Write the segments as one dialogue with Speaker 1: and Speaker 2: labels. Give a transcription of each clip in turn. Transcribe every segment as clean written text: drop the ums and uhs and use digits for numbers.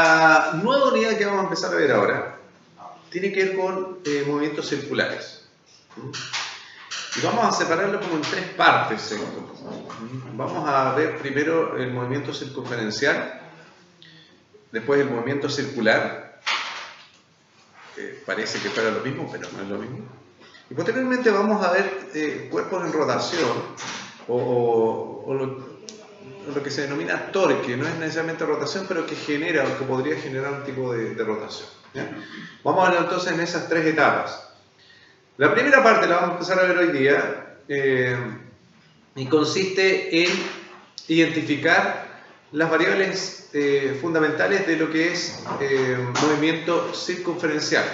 Speaker 1: La nueva unidad que vamos a empezar a ver ahora tiene que ver con movimientos circulares. Y vamos a separarlo como en tres partes esto. Vamos a ver primero el movimiento circunferencial, después el movimiento circular, que parece que fuera lo mismo, pero no es lo mismo. Y posteriormente vamos a ver cuerpos en rotación, o lo que se denomina torque. No es necesariamente rotación, pero que genera o que podría generar un tipo de rotación, ¿ya? Vamos a ver entonces en esas tres etapas. La primera parte la vamos a empezar a ver hoy día y consiste en identificar las variables fundamentales de lo que es movimiento circunferencial.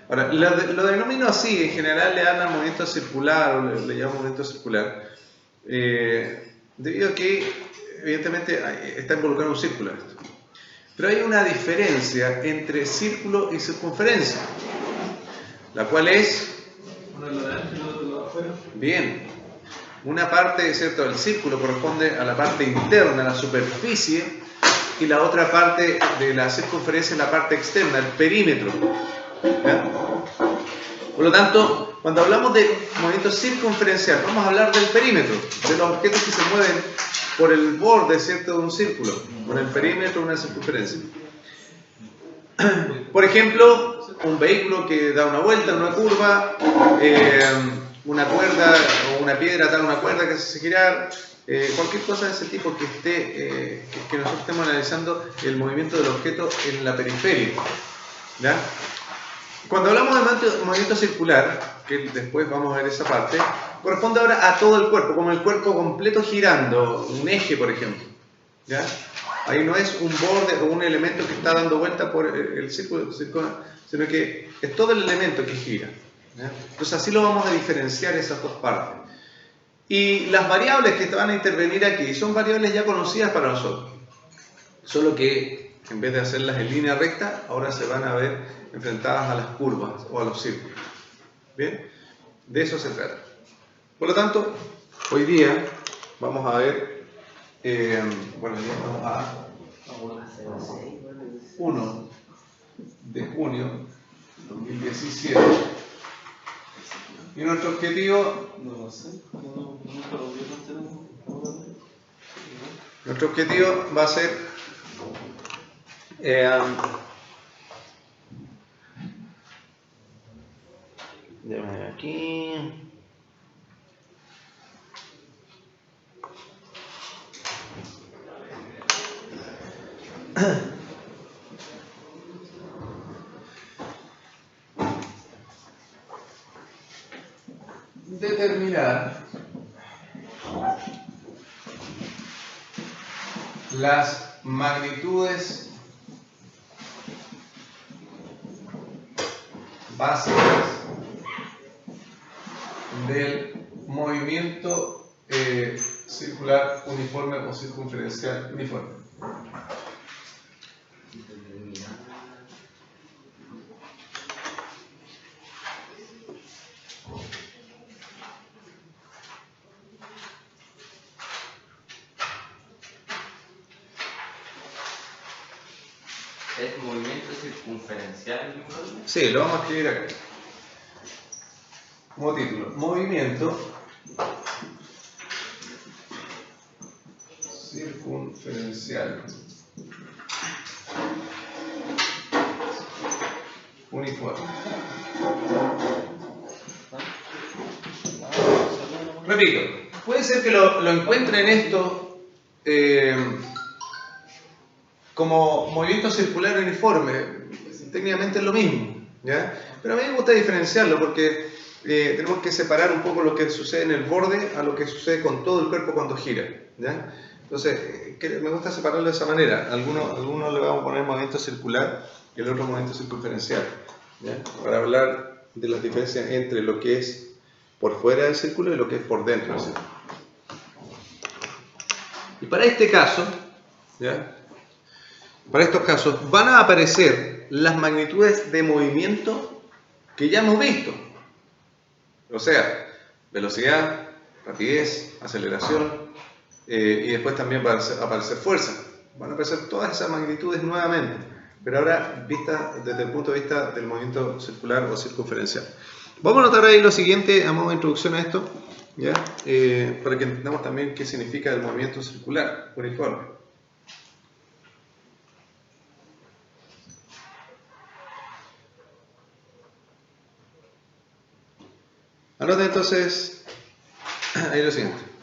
Speaker 1: Ahora, lo denomino así, en general le dan al movimiento circular o le llaman movimiento circular, debido a que evidentemente está involucrado un círculo en esto. Pero hay una diferencia entre círculo y circunferencia, la cual es,
Speaker 2: uno de adentro y el otro de afuera.
Speaker 1: bien, una parte, ¿cierto?, del círculo corresponde a la parte interna, a la superficie, y la otra parte de la circunferencia es la parte externa, el perímetro, ¿ya? Por lo tanto, cuando hablamos de movimiento circunferencial, vamos a hablar del perímetro, de los objetos que se mueven por el borde, ¿cierto?, de un círculo, con el perímetro de una circunferencia. Por ejemplo, un vehículo que da una vuelta en una curva, una cuerda o una piedra da una cuerda que se hace girar, cualquier cosa de ese tipo que esté, que nosotros estemos analizando el movimiento del objeto en la periferia, ¿ya? Cuando hablamos de movimiento circular, que después vamos a ver esa parte, corresponde ahora a todo el cuerpo, como el cuerpo completo girando, un eje por ejemplo, ¿ya? Ahí no es un borde o un elemento que está dando vuelta por el círculo, sino que es todo el elemento que gira, ¿ya? Entonces así lo vamos a diferenciar esas dos partes. Y las variables que van a intervenir aquí son variables ya conocidas para nosotros, solo que en vez de hacerlas en línea recta, ahora se van a ver enfrentadas a las curvas o a los círculos. ¿Bien? De eso se trata. Por lo tanto, hoy día vamos a ver, bueno, ya estamos a 1 de junio de 2017 y nuestro objetivo, nuestro objetivo va a ser déjame ver aquí. Determinar las magnitudes básicas del movimiento circular uniforme o circunferencial uniforme.
Speaker 3: ¿Es movimiento circunferencial uniforme?
Speaker 1: Sí, lo vamos a escribir acá. Como título, movimiento circunferencial uniforme. Repito, puede ser que lo encuentren esto como movimiento circular uniforme, técnicamente es lo mismo, ¿ya? Pero a mí me gusta diferenciarlo porque tenemos que separar un poco lo que sucede en el borde a lo que sucede con todo el cuerpo cuando gira, ¿ya? Entonces, me gusta separarlo de esa manera. Algunos le vamos a poner movimiento circular y el otro movimiento circunferencial, ¿ya? Para hablar de las diferencias entre lo que es por fuera del círculo y lo que es por dentro del círculo. Y para este caso, ¿ya?, para estos casos van a aparecer las magnitudes de movimiento que ya hemos visto. O sea, velocidad, rapidez, aceleración, y después también va a aparecer fuerza, Van a aparecer todas esas magnitudes nuevamente, pero ahora vista desde el punto de vista del movimiento circular o circunferencial. Vamos a notar ahí lo siguiente a modo de introducción a esto, ¿ya? Para que entendamos también qué significa el movimiento circular uniforme. Anoten entonces ahí lo siguiente.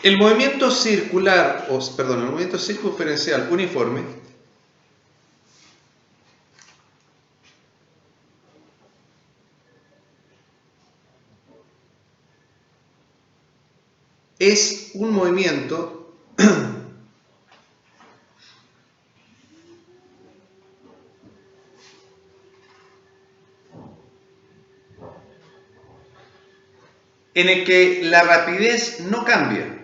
Speaker 1: El movimiento circular, el movimiento circunferencial uniforme es un movimiento en el que la rapidez no cambia.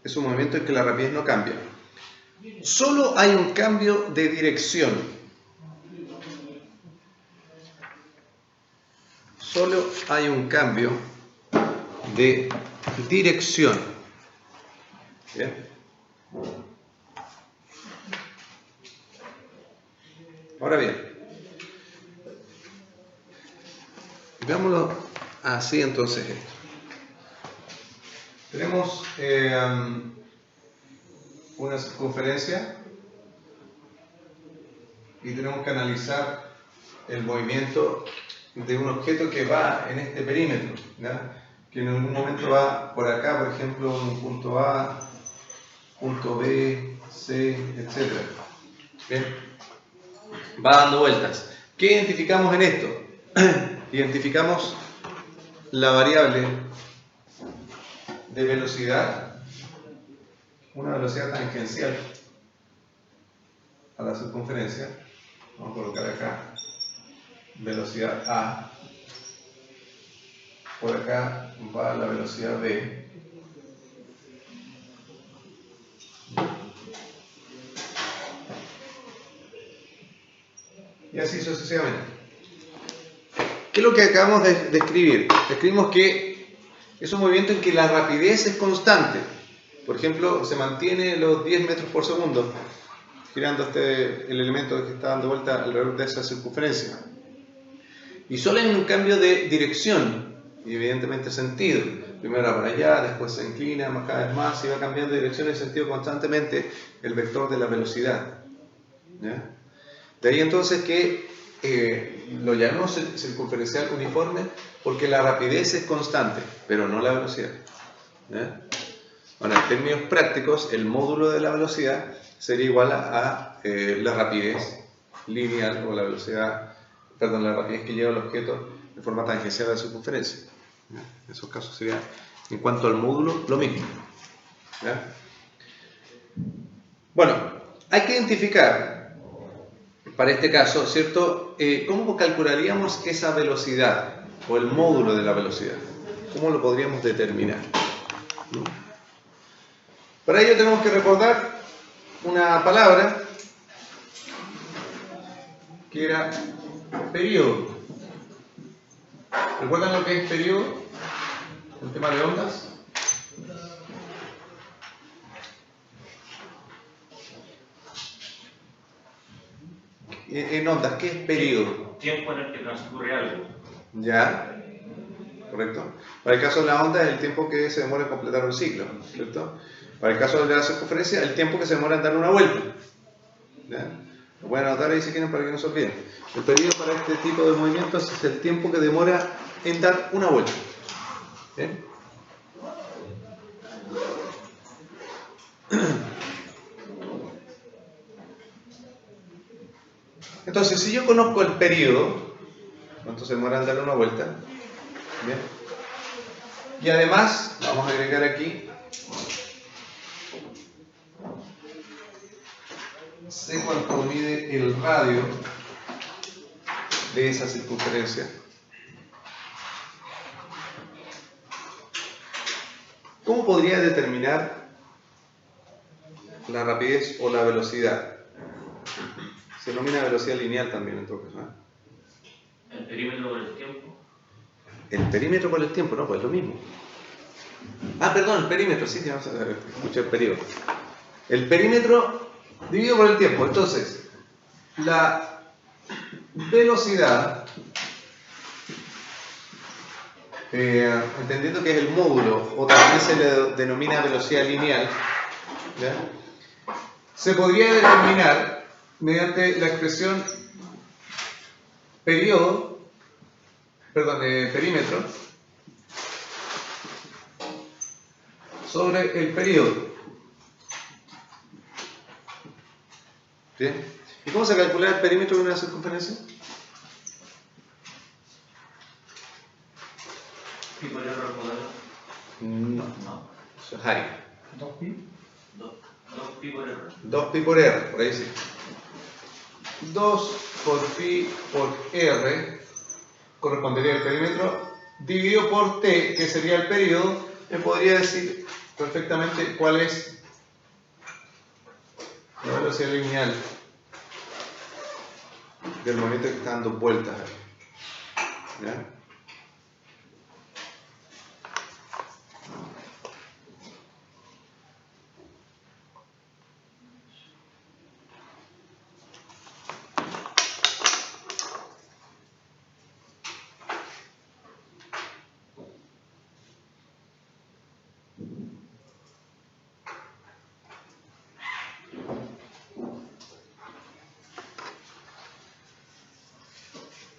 Speaker 1: Es un movimiento en que la rapidez no cambia. Solo hay un cambio de dirección. Solo hay un cambio de dirección. ¿Bien? Ahora bien, veámoslo así entonces esto. Tenemos una circunferencia y tenemos que analizar el movimiento de un objeto que va en este perímetro, ¿ya? Que en algún momento va por acá, por ejemplo, en un punto A, punto B, C, etc. ¿Bien? Va dando vueltas. ¿Qué identificamos en esto? Identificamos la variable de velocidad, una velocidad tangencial a la circunferencia. Vamos a colocar acá velocidad A. Por acá va la velocidad B. Y así sucesivamente. ¿Qué es lo que acabamos de escribir? Escribimos que es un movimiento en que la rapidez es constante. Por ejemplo, se mantiene los 10 metros por segundo girando el elemento que está dando vuelta alrededor de esa circunferencia. Y solo hay un cambio de dirección y evidentemente sentido. Primero va para allá, después se inclina cada vez más y va cambiando de dirección y sentido constantemente el vector de la velocidad. ¿Ya? De ahí entonces que lo llamamos circunferencial uniforme porque la rapidez es constante, pero no la velocidad. ¿Ya? Ahora, en términos prácticos, el módulo de la velocidad sería igual a la rapidez lineal o la velocidad, perdón, la rapidez que lleva el objeto de forma tangencial a la circunferencia. ¿Ya? En esos casos sería, en cuanto al módulo, lo mismo. ¿Ya? Bueno, hay que identificar, para este caso, ¿cierto? ¿Cómo calcularíamos esa velocidad o el módulo de la velocidad? ¿Cómo lo podríamos determinar? ¿No? Para ello tenemos que recordar una palabra que era periodo. ¿Recuerdan lo que es periodo? El tema de ondas. En ondas, ¿qué es periodo?
Speaker 3: Tiempo en el que transcurre algo.
Speaker 1: Ya, correcto. Para el caso de la onda es el tiempo que se demora en completar un ciclo, ¿cierto? Para el caso de la circunferencia, el tiempo que se demora en dar una vuelta. ¿Ya? Lo pueden anotar ahí si quieren para que no se olviden. El periodo para este tipo de movimientos es el tiempo que demora en dar una vuelta. ¿Bien? Entonces, si yo conozco el periodo, cuánto se demora en dar una vuelta, ¿bien? Y además, vamos a agregar aquí, sé cuánto mide el radio de esa circunferencia, ¿Cómo podría determinar la rapidez o la velocidad? Se denomina velocidad lineal también en todo caso, ¿eh?
Speaker 3: El perímetro por el tiempo.
Speaker 1: El perímetro por el tiempo, no, pues es lo mismo. Ah, perdón, el perímetro, sí, vamos a ver, escuché el perímetro. El perímetro dividido por el tiempo. Entonces, la velocidad, entendiendo que es el módulo, o también se le denomina velocidad lineal, ¿ya? Se podría determinar mediante la expresión perímetro sobre el período. ¿Bien? ¿Y cómo se calcula el perímetro de una circunferencia?
Speaker 3: ¿Pi por R al cuadrado?
Speaker 1: No,
Speaker 3: No.
Speaker 1: eso es área.
Speaker 2: 2pi.
Speaker 3: 2 pi por R.
Speaker 1: 2pi por r, por ahí sí. 2 por pi por r correspondería al perímetro dividido por t, que sería el periodo. Me podría decir perfectamente cuál es la velocidad lineal del movimiento que está dando vueltas. ¿Ya?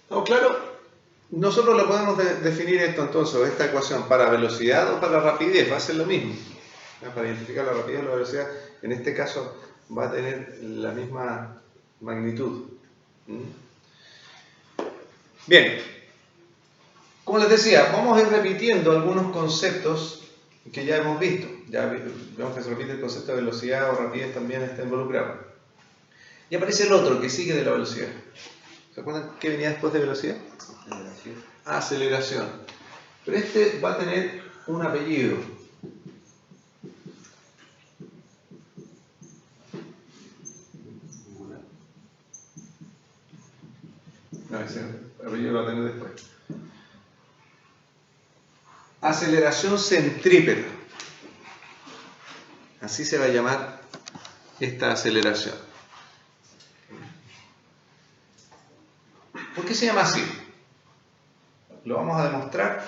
Speaker 1: ¿Estamos claros? Nosotros lo podemos definir esto entonces, esta ecuación, para velocidad o para rapidez, va a ser lo mismo. Para identificar la rapidez o la velocidad, en este caso va a tener la misma magnitud. Bien, como les decía, vamos a ir repitiendo algunos conceptos que ya hemos visto. Ya vemos que se repite el concepto de velocidad o rapidez, también está involucrado. Y aparece el otro que sigue de la velocidad. ¿Se acuerdan qué venía después de velocidad?
Speaker 3: Aceleración.
Speaker 1: Aceleración. Pero este va a tener un apellido. No, ese apellido lo va a tener después. Aceleración centrípeta. Así se va a llamar esta aceleración. ¿Por qué se llama así? Lo vamos a demostrar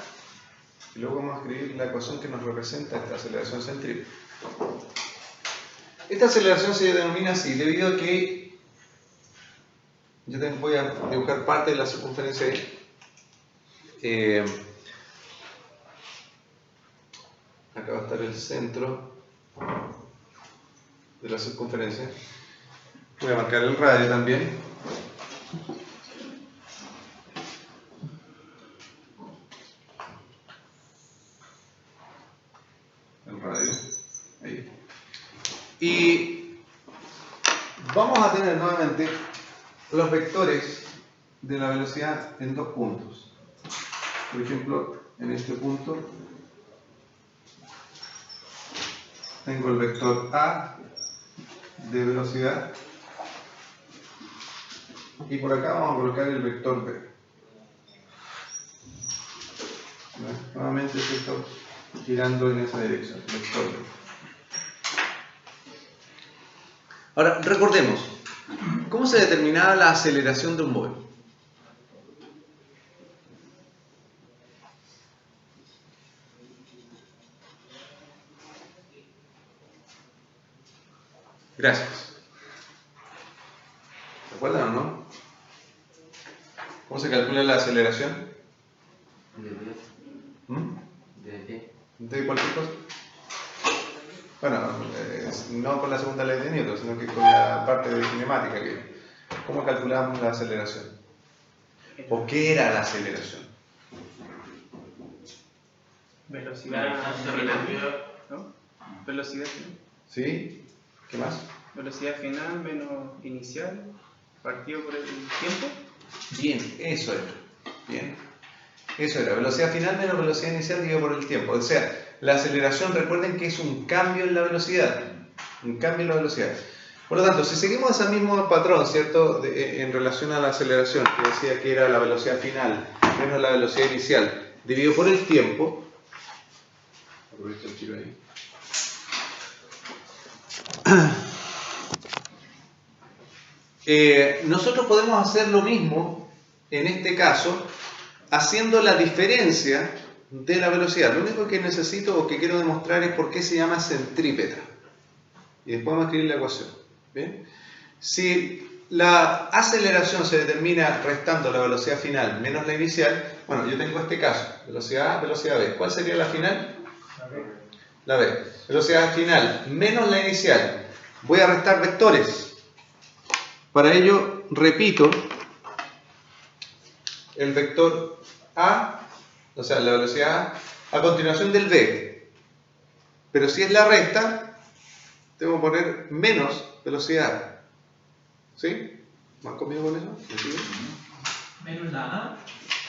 Speaker 1: y luego vamos a escribir la ecuación que nos representa esta aceleración centrípeta. Esta aceleración se denomina así debido a que yo voy a dibujar parte de la circunferencia ahí. Acá va a estar el centro de la circunferencia. Voy a marcar el radio también. El radio. Ahí. Y vamos a tener nuevamente los vectores de la velocidad en dos puntos. Por ejemplo, en este punto tengo el vector A de velocidad y por acá vamos a colocar el vector B. Nuevamente esto girando en esa dirección, vector B. Ahora, recordemos, ¿cómo se determinaba la aceleración de un móvil? Gracias. ¿Se acuerdan o no? ¿Cómo se calcula la aceleración? ¿De cualquier cosa? Bueno, no con la segunda ley de Newton, sino que con la parte de cinemática. ¿Cómo calculamos la aceleración? ¿O qué era la aceleración?
Speaker 2: Velocidad.
Speaker 3: La distancia recorrida.
Speaker 2: ¿No? Velocidad final.
Speaker 1: ¿Sí? ¿Qué más?
Speaker 2: Velocidad final menos inicial partido por el tiempo.
Speaker 1: Bien, eso es. Bien. Eso era, velocidad final menos velocidad inicial dividido por el tiempo. O sea, la aceleración, recuerden que es un cambio en la velocidad. Un cambio en la velocidad. Por lo tanto, si seguimos ese mismo patrón, ¿cierto? En relación a la aceleración, que decía que era la velocidad final menos la velocidad inicial dividido por el tiempo. Aprovecho el tiro ahí. Nosotros podemos hacer lo mismo en este caso haciendo la diferencia de la velocidad. Lo único que necesito o que quiero demostrar es por qué se llama centrípeta y después vamos a escribir la ecuación. ¿Bien? Si la aceleración se determina restando la velocidad final menos la inicial, bueno, yo tengo este caso, velocidad A, velocidad B. ¿Cuál sería la final? La B. Velocidad final menos la inicial. Voy a restar vectores. Para ello, repito el vector A, o sea, la velocidad A continuación del B. Pero si es la resta, tengo que poner menos velocidad A. ¿Sí? ¿Van conmigo con eso?
Speaker 2: Menos la A.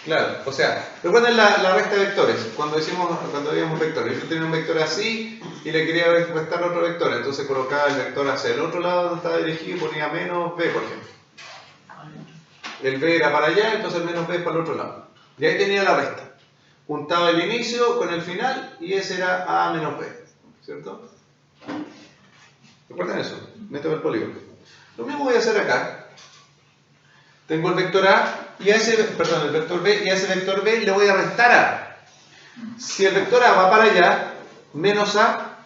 Speaker 1: Claro, o sea, recuerden la resta de vectores. Cuando veíamos vectores, yo tenía un vector así y le quería restar otro vector, entonces colocaba el vector hacia el otro lado donde estaba dirigido y ponía menos B, por ejemplo. El B era para allá, entonces el menos B es para el otro lado. Y ahí tenía la resta. Juntaba el inicio con el final y ese era A menos B. ¿Cierto? ¿Recuerdan eso? Método del polígono. Lo mismo voy a hacer acá. Tengo el vector A y a ese, perdón, el vector B y a ese vector B le voy a restar A. Si el vector A va para allá, menos A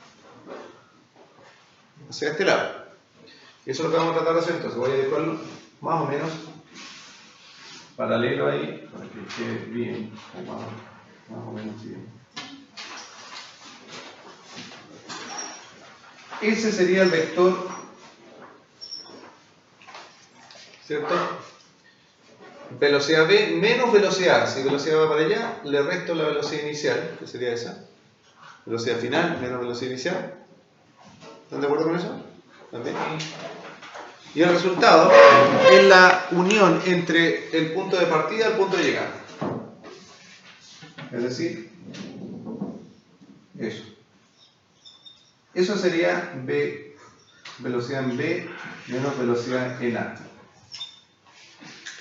Speaker 1: hacia este lado. Y eso es lo que vamos a tratar de hacer. Entonces voy a dibujarlo más o menos paralelo ahí para que quede bien, más o menos bien. Ese sería el vector, ¿cierto? Velocidad B menos velocidad A. Si velocidad va para allá, le resto la velocidad inicial, que sería esa. Velocidad final menos velocidad inicial. ¿Están de acuerdo con eso? ¿También? Y el resultado es la unión entre el punto de partida y el punto de llegada. Es decir, eso. Eso sería B, velocidad en B menos velocidad en A.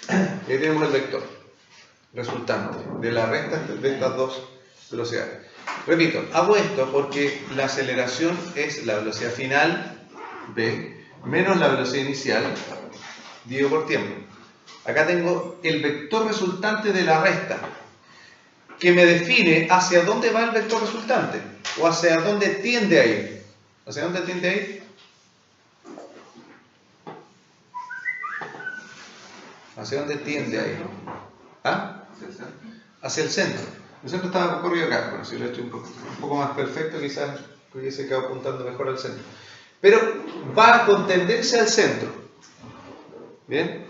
Speaker 1: Ahí tenemos el vector resultante de la resta de estas dos velocidades. Repito, hago esto porque la aceleración es la velocidad final, B, menos la velocidad inicial, dividido por tiempo. Acá tengo el vector resultante de la resta, que me define hacia dónde va el vector resultante, o hacia dónde tiende a ir. ¿Hacia dónde tiende a ir? ¿Hacia dónde tiende a ir? ¿Ah? Hacia el centro. El centro estaba corrido acá. Bueno, si lo he hecho un poco más perfecto, quizás hubiese quedado apuntando mejor al centro. Pero va con tendencia al centro. ¿Bien?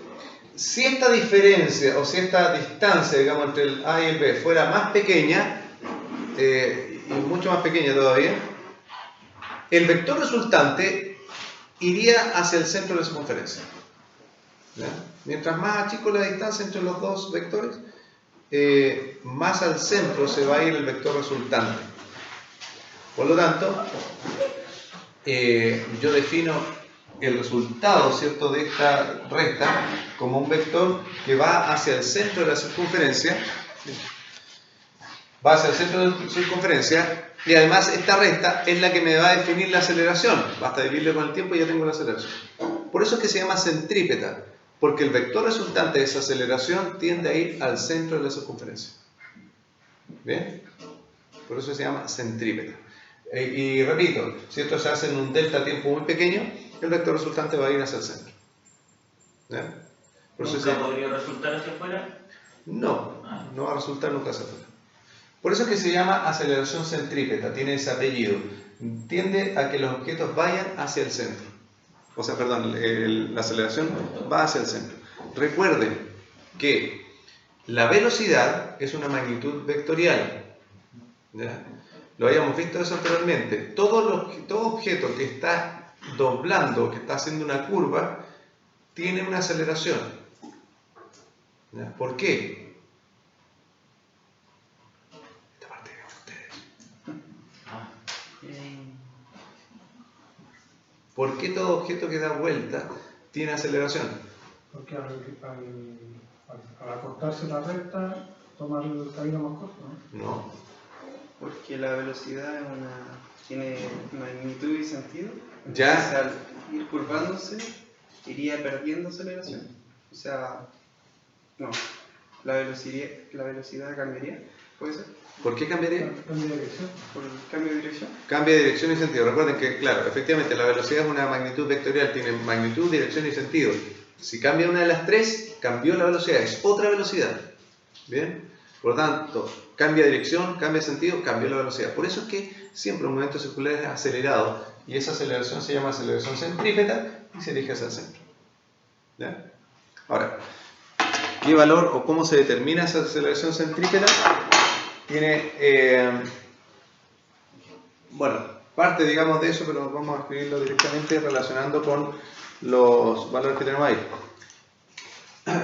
Speaker 1: Si esta diferencia o si esta distancia, digamos, entre el A y el B fuera más pequeña, y mucho más pequeña todavía, el vector resultante iría hacia el centro de la circunferencia. ¿Ya? Mientras más achico la distancia entre los dos vectores, más al centro se va a ir el vector resultante. Por lo tanto, yo defino el resultado, ¿cierto?, de esta resta como un vector que va hacia el centro de la circunferencia. Va hacia el centro de la circunferencia y además esta resta es la que me va a definir la aceleración. Basta dividirlo con el tiempo y ya tengo la aceleración. Por eso es que se llama centrípeta, porque el vector resultante de esa aceleración tiende a ir al centro de la circunferencia. ¿Bien? Por eso se llama centrípeta. Y repito, si esto se hace en un delta tiempo muy pequeño, el vector resultante va a ir hacia el centro. ¿Ya? Por eso
Speaker 3: ¿Nunca podría resultar hacia afuera?
Speaker 1: No, no va a resultar nunca hacia afuera. Por eso es que se llama aceleración centrípeta, tiene ese apellido. Tiende a que los objetos vayan hacia el centro. O sea, perdón, la aceleración va hacia el centro. Recuerden que la velocidad es una magnitud vectorial. ¿Ya? Lo habíamos visto eso anteriormente. Todo objeto que está doblando, que está haciendo una curva, tiene una aceleración. ¿Ya? ¿Por qué? ¿Por qué todo objeto que da vuelta tiene aceleración?
Speaker 4: Porque al acortarse la recta, toma el camino más corto, ¿no?
Speaker 1: No.
Speaker 5: Porque la velocidad tiene magnitud y sentido.
Speaker 1: Ya.
Speaker 5: Entonces, al ir curvándose, iría perdiendo aceleración. O sea, no. La velocidad cambiaría, ¿puede ser?
Speaker 1: ¿Por qué cambiaría?
Speaker 4: Cambio de dirección.
Speaker 5: Por el cambio de dirección.
Speaker 1: Cambia de dirección y sentido. Recuerden que, claro, efectivamente la velocidad es una magnitud vectorial, tiene magnitud, dirección y sentido. Si cambia una de las tres, cambió la velocidad, es otra velocidad. ¿Bien? Por lo tanto, cambia dirección, cambia sentido, cambió la velocidad. Por eso es que siempre un movimiento circular es acelerado y esa aceleración se llama aceleración centrípeta y se dirige hacia el centro. ¿Ya? Ahora, ¿qué valor o cómo se determina esa aceleración centrípeta? Tiene, bueno, parte digamos de eso, pero vamos a escribirlo directamente relacionando con los valores que tenemos ahí.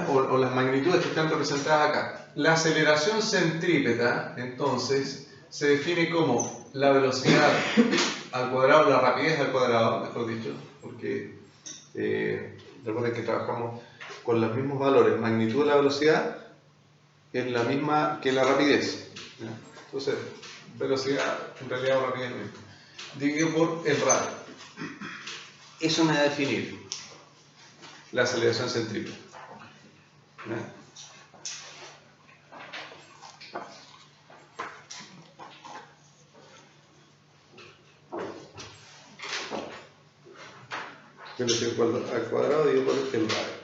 Speaker 1: O las magnitudes que están representadas acá. La aceleración centrípeta, entonces, se define como la velocidad al cuadrado, la rapidez al cuadrado, mejor dicho, porque recuerden que trabajamos con los mismos valores. Magnitud de la velocidad es la misma que la rapidez. ¿Ya? Entonces, velocidad en realidad o rapidez dividido por el radio. Eso me va a definir la aceleración centrípeta. ¿Ya? Velocidad al cuadrado dividido por el radio.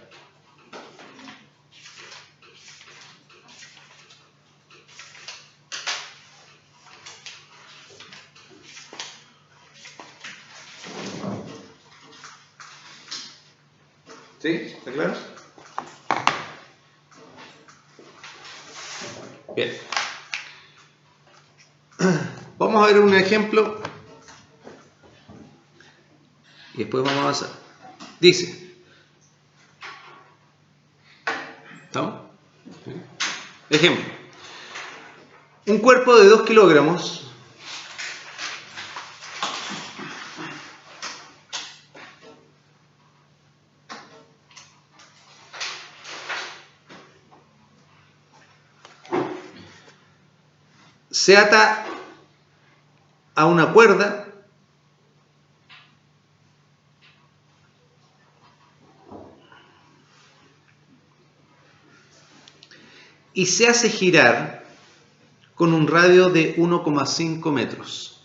Speaker 1: ¿Sí? ¿Está claro? Bien. Vamos a ver un ejemplo y después vamos a avanzar. Dice, ¿estamos? Ejemplo. Un cuerpo de 2 kilogramos se ata a una cuerda y se hace girar con un radio de 1,5 metros.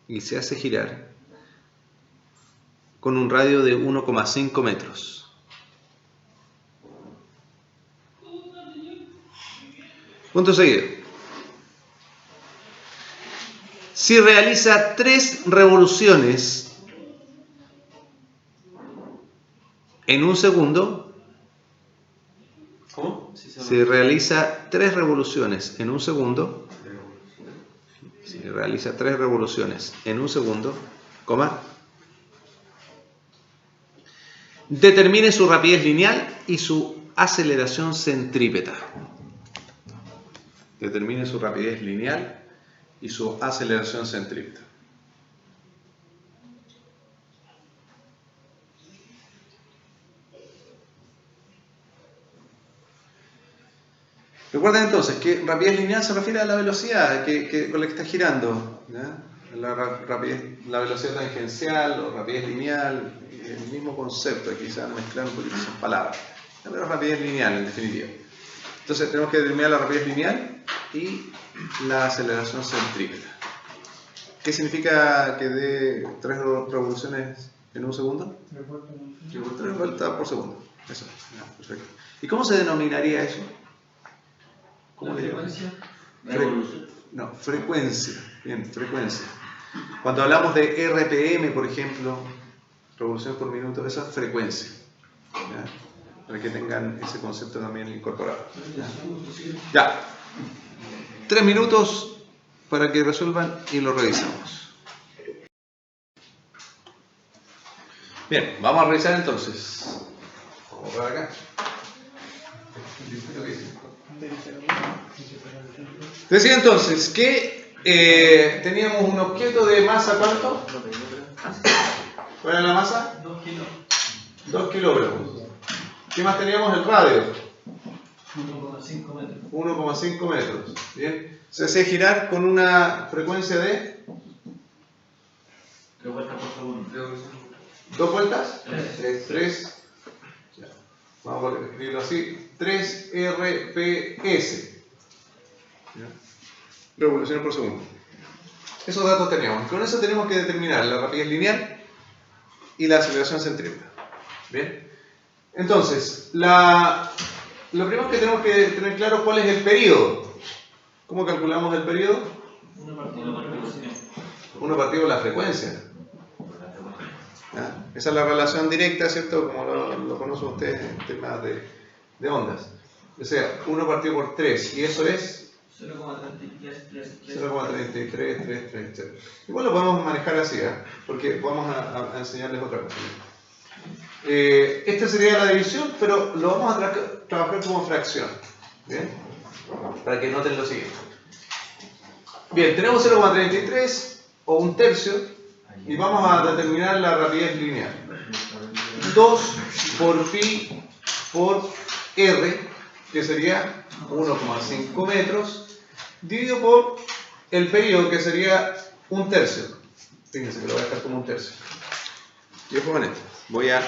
Speaker 1: Y se hace girar con un radio de 1,5 metros. Punto seguido. Si realiza 3 revoluciones en un segundo,
Speaker 3: ¿Cómo?
Speaker 1: si realiza 3 revoluciones en un segundo, si realiza 3 revoluciones en un segundo, coma, determine su rapidez lineal y su aceleración centrípeta. Determine su rapidez lineal y su aceleración centrípeta. Recuerden entonces que rapidez lineal se refiere a la velocidad con la que está girando, ¿ya? La velocidad tangencial o rapidez lineal, el mismo concepto, aquí se van mezclando un poquito esas palabras, pero rapidez lineal en definitiva. Entonces tenemos que determinar la rapidez lineal y la aceleración centrípeta. ¿Qué significa que dé 3 revoluciones en un segundo? 3 vueltas por segundo. Eso, ya, perfecto. ¿Y cómo se denominaría eso? ¿Cómo le llaman?
Speaker 3: Revolución.
Speaker 1: No, frecuencia. Bien, frecuencia. Cuando hablamos de RPM, por ejemplo, revoluciones por minuto, esa es frecuencia. ¿Ya? Para que tengan ese concepto también incorporado. Ya. 3 minutos para que resuelvan y lo revisamos. Bien, vamos a revisar entonces. Vamos para acá. Decía entonces que teníamos un objeto de masa, ¿cuánto? ¿Cuál era la masa?
Speaker 2: 2 kilos.
Speaker 1: 2 kilogramos. ¿Qué más teníamos? El radio.
Speaker 2: 1,5 metros.
Speaker 1: 1,5 metros. Bien. Se hace girar con una frecuencia de
Speaker 3: 3 vueltas por segundo.
Speaker 1: 2 vueltas.
Speaker 2: 3.
Speaker 1: 3. Vamos a escribirlo así. 3 RPS. Revoluciones por segundo. Esos datos teníamos. Con eso tenemos que determinar la rapidez lineal y la aceleración centrípeta. Bien. Entonces, lo primero que tenemos que tener claro cuál es el periodo. ¿Cómo calculamos el periodo?
Speaker 2: 1 partido por velocidad.
Speaker 1: 1 partido por la frecuencia. ¿Ya? Esa es la relación directa, ¿cierto? Como lo conocen ustedes en temas de ondas. O sea, 1 partido por 3, y eso es 0,33330. Igual lo podemos manejar así, ¿eh? Porque vamos a enseñarles otra cosa. Esta sería la división, pero lo vamos a trabajar como fracción. ¿Bien? Para que noten lo siguiente. Bien, tenemos 0,33 o un tercio y vamos a determinar la rapidez lineal. 2 por pi por r, que sería 1,5 metros, dividido por el periodo, que sería un tercio. Fíjense que lo voy a dejar como un tercio. Y ojo con esto. Voy a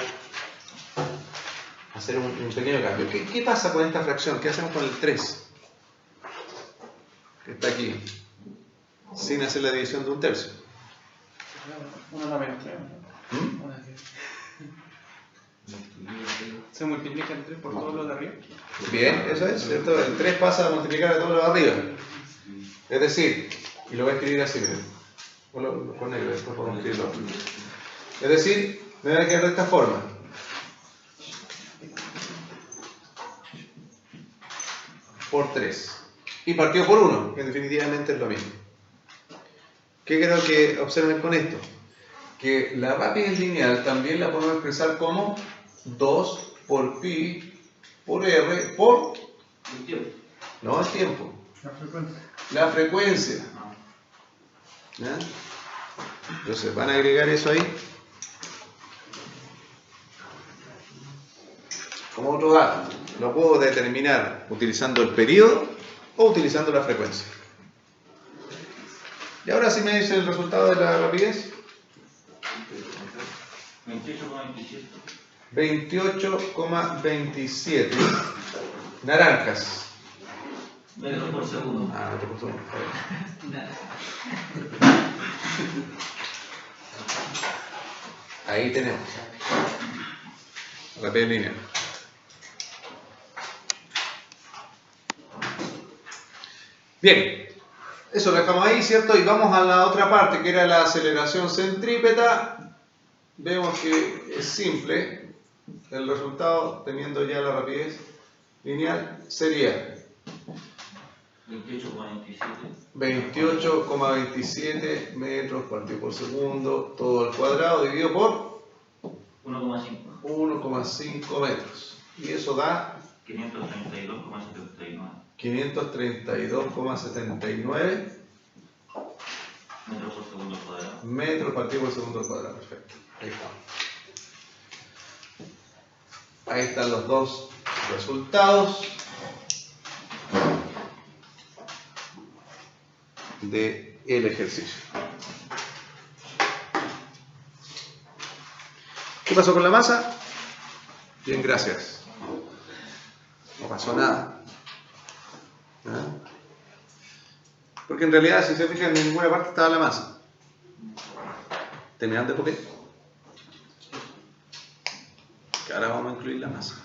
Speaker 1: hacer un pequeño cambio. ¿Qué pasa con esta fracción? ¿Qué hacemos con el 3? Que está aquí. Sin hacer la división de un tercio.
Speaker 5: Una la menos 3. Se multiplica el 3 por todos los de arriba.
Speaker 1: Bien, eso es, ¿cierto? El 3 pasa a multiplicar a todos los de arriba. Es decir, y lo voy a escribir así, miren. Con negro, después podemos escribirlo. Es decir, me va a quedar de esta forma. Por 3. Y partido por 1, que definitivamente es lo mismo. ¿Qué quiero que observen con esto? Que la rapidez lineal también la podemos expresar como 2 por pi por r por...
Speaker 3: ¿El tiempo?
Speaker 1: No, el tiempo.
Speaker 4: La frecuencia.
Speaker 1: La frecuencia. ¿Ya? Entonces van a agregar eso ahí como otro dato. Lo puedo determinar utilizando el periodo o utilizando la frecuencia. Y ahora sí me dice el resultado de la rapidez.
Speaker 3: 28,27.
Speaker 1: 28,27 naranjas.
Speaker 2: Metros por segundo.
Speaker 1: Ah, no te puso.
Speaker 2: Nada.
Speaker 1: Ahí tenemos. Rapidez lineal. Bien, eso lo dejamos ahí, ¿cierto? Y vamos a la otra parte, que era la aceleración centrípeta. Vemos que es simple. El resultado, teniendo ya la rapidez lineal, sería 28,27 metros partido por segundo, todo al cuadrado, dividido por
Speaker 3: 1,5.
Speaker 1: 1,5 metros. Y eso da
Speaker 3: 532,79
Speaker 1: 532,79
Speaker 3: metros por segundo cuadrado.
Speaker 1: metros partido por segundo al cuadrado. Perfecto. Ahí está. Ahí están los dos resultados del ejercicio. ¿Qué pasó con la masa? Bien, gracias. No pasó nada. ¿Ah? Porque en realidad, si se fijan, en ninguna parte estaba la masa. ¿Terminaron de copiar? Que ahora vamos a incluir la masa.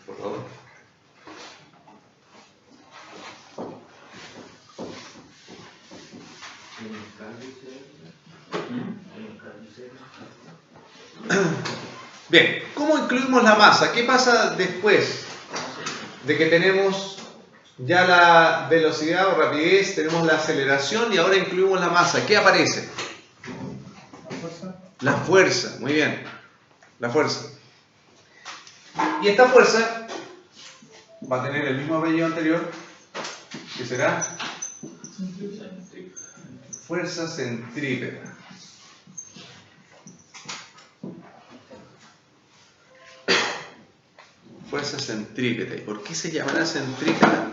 Speaker 1: Por favor. Bien, ¿cómo incluimos la masa? ¿Qué pasa después de que tenemos ya la velocidad o rapidez, tenemos la aceleración y ahora incluimos la masa? ¿Qué aparece?
Speaker 4: La fuerza.
Speaker 1: La fuerza, muy bien. La fuerza. Y esta fuerza va a tener el mismo apellido anterior, que será fuerza centrípeta. Fuerza centrípeta. ¿Y por qué se llamará centrípeta?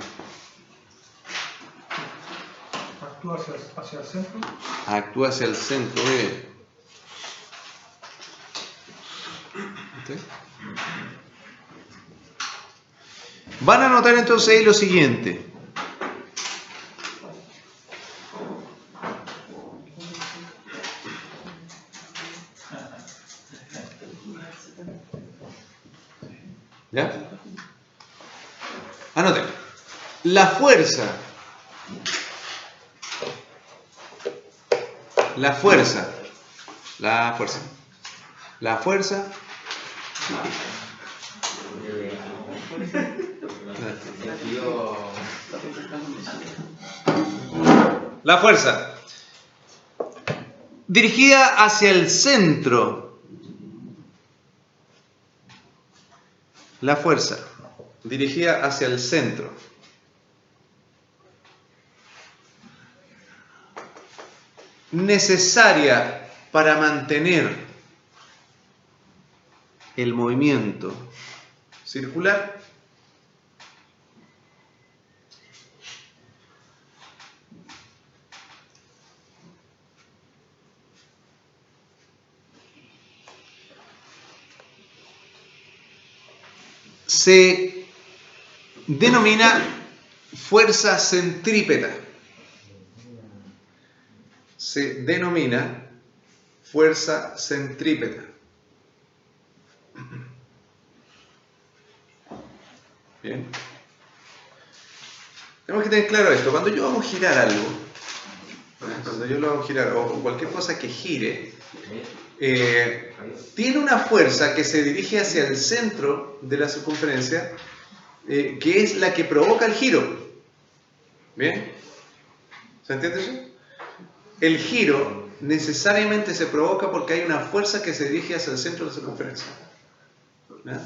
Speaker 4: Actúa hacia el centro.
Speaker 1: Actúa hacia el centro. Muy bien. ¿Sí? Van a notar entonces ahí lo siguiente. ¿Ya? Anoten. La fuerza. La fuerza. La fuerza. La fuerza. La fuerza dirigida hacia el centro. La fuerza dirigida hacia el centro. Necesaria para mantener el movimiento circular se denomina fuerza centrípeta. Se denomina fuerza centrípeta. Bien. Tenemos que tener claro esto. Cuando yo hago girar algo, cuando yo lo hago girar, o cualquier cosa que gire, tiene una fuerza que se dirige hacia el centro de la circunferencia, que es la que provoca el giro. ¿Bien? ¿Se entiende eso? El giro necesariamente se provoca porque hay una fuerza que se dirige hacia el centro de la circunferencia. ¿Ya?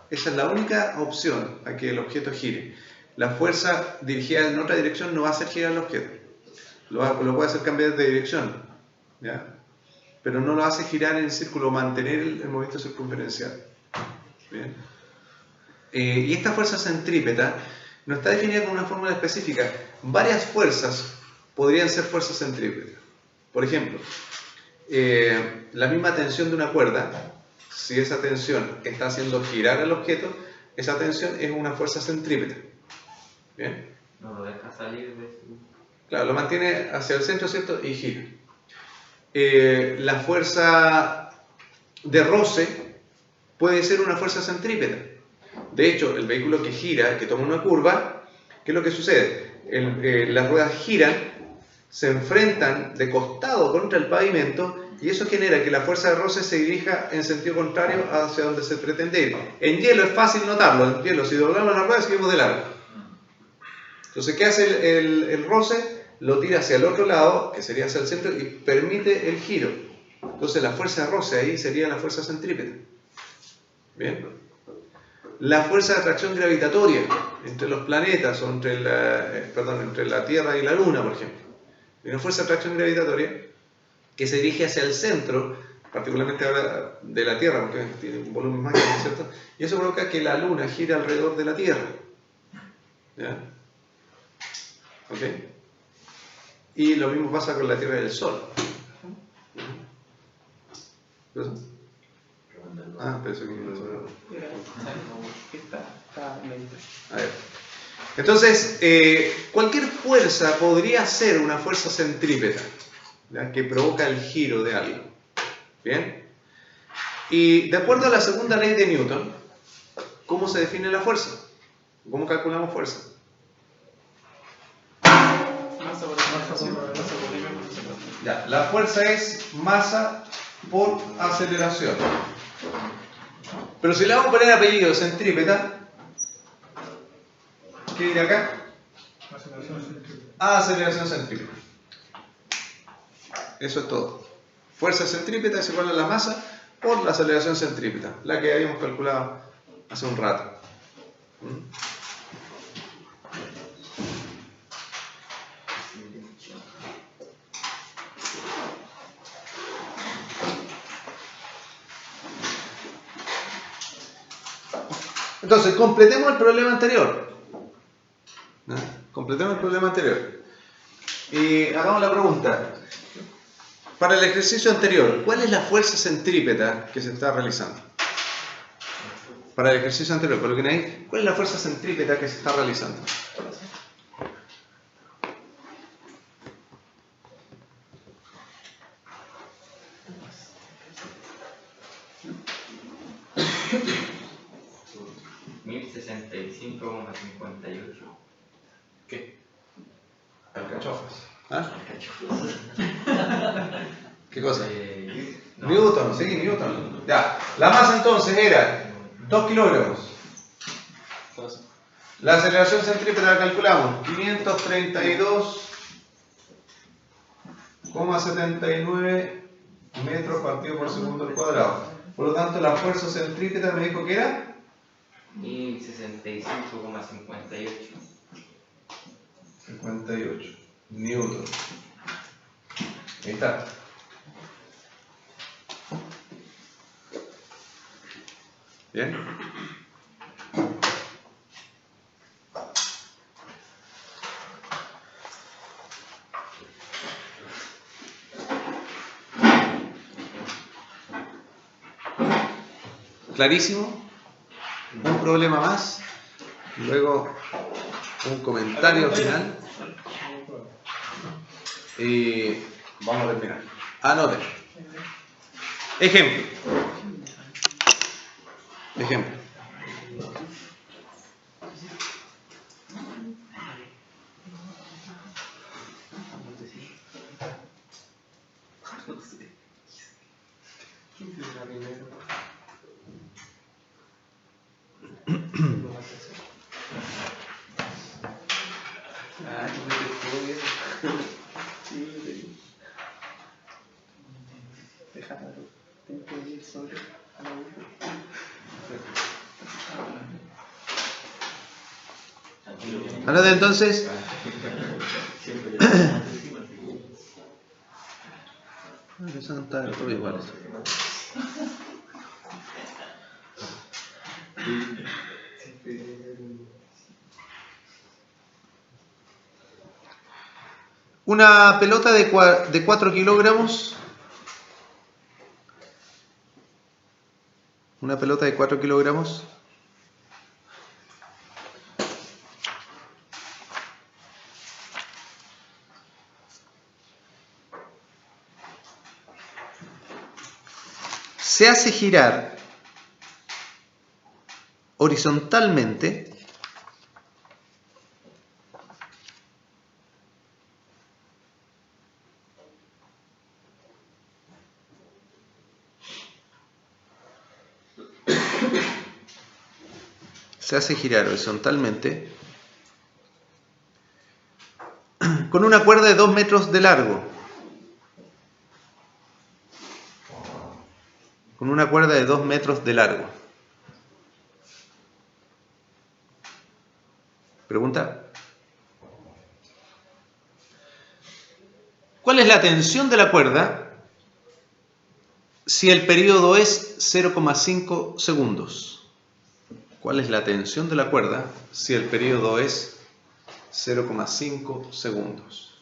Speaker 1: Esa es la única opción a que el objeto gire. La fuerza dirigida en otra dirección no va a hacer girar el objeto. Lo puede hacer cambiar de dirección, ¿ya? Pero no lo hace girar en el círculo, mantener el movimiento circunferencial. ¿Bien? Y esta fuerza centrípeta no está definida con una fórmula específica. Varias fuerzas podrían ser fuerzas centrípetas. Por ejemplo, la misma tensión de una cuerda, si esa tensión está haciendo girar el objeto, esa tensión es una fuerza centrípeta. ¿Bien?
Speaker 3: No lo deja salir de su...
Speaker 1: Claro, lo mantiene hacia el centro, ¿cierto? Y gira. La fuerza de roce puede ser una fuerza centrípeta. De hecho, el vehículo que gira, que toma una curva, ¿qué es lo que sucede? Las ruedas giran, se enfrentan de costado contra el pavimento y eso genera que la fuerza de roce se dirija en sentido contrario hacia donde se pretende ir. En hielo es fácil notarlo. En hielo, si doblamos la rueda, seguimos de largo. Entonces, ¿qué hace el roce? Lo tira hacia el otro lado, que sería hacia el centro, y permite el giro. Entonces, la fuerza de roce ahí sería la fuerza centrípeta. ¿Bien? La fuerza de atracción gravitatoria entre los planetas, o entre la Tierra y la Luna, por ejemplo. Hay una fuerza de atracción gravitatoria que se dirige hacia el centro, particularmente ahora de la Tierra, porque tiene un volumen más grande, ¿cierto? Y eso provoca que la Luna gire alrededor de la Tierra. ¿Ya? ¿Ok? Y lo mismo pasa con la Tierra y el Sol. ¿Qué pasa? Pensé que
Speaker 5: Está lento.
Speaker 1: a ver. Entonces, cualquier fuerza podría ser una fuerza centrípeta, ¿ya? Que provoca el giro de algo. ¿Bien? Y de acuerdo a la segunda ley de Newton, ¿cómo se define la fuerza? ¿Cómo calculamos fuerza?
Speaker 5: Masa Masa por volumen.
Speaker 1: Ya, la fuerza es masa por aceleración. Pero si le vamos a poner apellido centrípeta, ¿qué dirá acá?
Speaker 4: Aceleración centrípeta.
Speaker 1: Aceleración centrípeta. Eso es todo. Fuerza centrípeta es igual a la masa por la aceleración centrípeta, la que habíamos calculado hace un rato. Entonces, completemos el problema anterior. ¿No? Completemos el problema anterior. Y hagamos la pregunta. Para el ejercicio anterior, ¿cuál es la fuerza centrípeta que se está realizando? Para el ejercicio anterior, coloquen ahí, ¿cuál es la fuerza centrípeta que se está realizando?
Speaker 3: ¿Qué?
Speaker 1: Alcachofas. ¿Ah? ¿Qué cosa?
Speaker 3: No.
Speaker 1: Newton, sí, Newton. Ya. La masa entonces era 2 kilogramos. La aceleración centrípeta la calculamos. 532,79 metros partido por segundo al cuadrado. Por lo tanto, la fuerza centrípeta me dijo que era
Speaker 3: 1065,58.
Speaker 1: 58 Newton. Ahí está. ¿Bien? ¿Clarísimo? Un problema más. Luego un comentario final. Y vamos a terminar. Anoten. Ejemplo. Ejemplo. Anoten entonces. Eso no está todo igual. Una pelota de 4 kilogramos. Una pelota de 4 kilogramos. Se hace girar horizontalmente con una cuerda de 2 metros de largo. Con una cuerda de 2 metros de largo. Pregunta. ¿Cuál es la tensión de la cuerda si el periodo es 0,5 segundos? ¿Cuál es la tensión de la cuerda si el periodo es 0,5 segundos?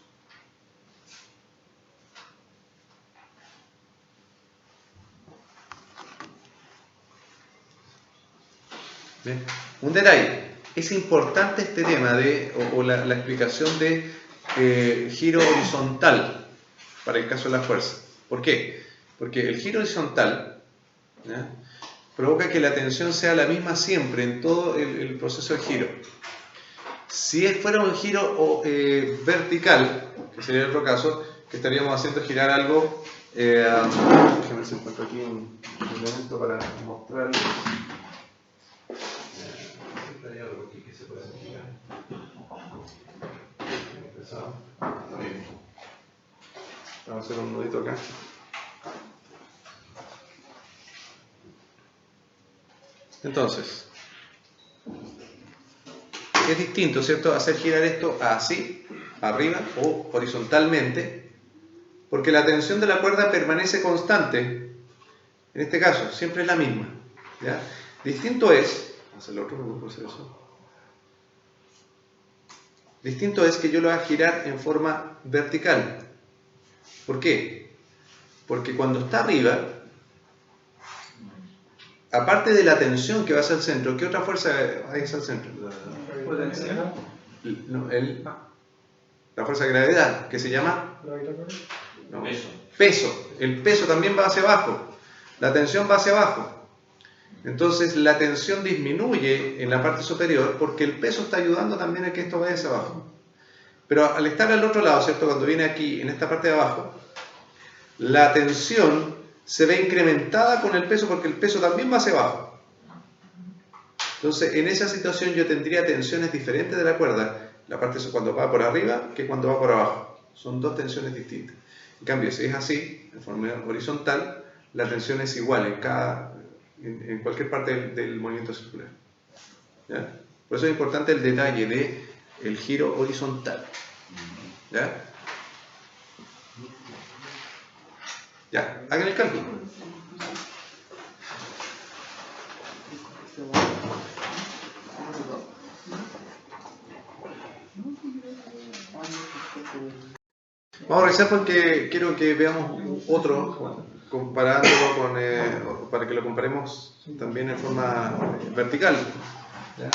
Speaker 1: Bien. Un detalle, es importante este tema de, la explicación de giro horizontal para el caso de la fuerza. ¿Por qué? Porque el giro horizontal, ¿ya?, provoca que la tensión sea la misma siempre en todo el proceso de giro. Si fuera un giro vertical, que sería el otro caso, que estaríamos haciendo girar algo. Déjame ver si encuentro aquí un elemento para mostrarles. Siempre hay algo aquí que se puede hacer girar. Bien. Vamos a hacer un nudito acá. Entonces, es distinto, ¿cierto? Hacer girar esto así, arriba o horizontalmente, porque la tensión de la cuerda permanece constante. En este caso, siempre es la misma. ¿Ya? Distinto es, hacer lo otro, me puedo hacer eso. Distinto es que yo lo haga girar en forma vertical. ¿Por qué? Porque cuando está arriba, aparte de la tensión que va hacia el centro, ¿qué otra fuerza hay hacia el centro?
Speaker 5: Potencia.
Speaker 1: No, la fuerza de gravedad, que se llama no, peso. El peso también va hacia abajo. La tensión va hacia abajo. Entonces la tensión disminuye en la parte superior porque el peso está ayudando también a que esto vaya hacia abajo. Pero al estar al otro lado, ¿cierto? Cuando viene aquí, en esta parte de abajo, la tensión se ve incrementada con el peso porque el peso también va hacia abajo. Entonces, en esa situación yo tendría tensiones diferentes de la cuerda, la parte cuando va por arriba que cuando va por abajo. Son dos tensiones distintas. En cambio, si es así, de forma horizontal, la tensión es igual en cualquier parte del movimiento circular. ¿Ya? Por eso es importante el detalle del giro horizontal. ¿Ya? Ya, hagan el cálculo. Vamos a revisar porque quiero que veamos otro, comparándolo con, para que lo comparemos también en forma vertical. ¿Ya?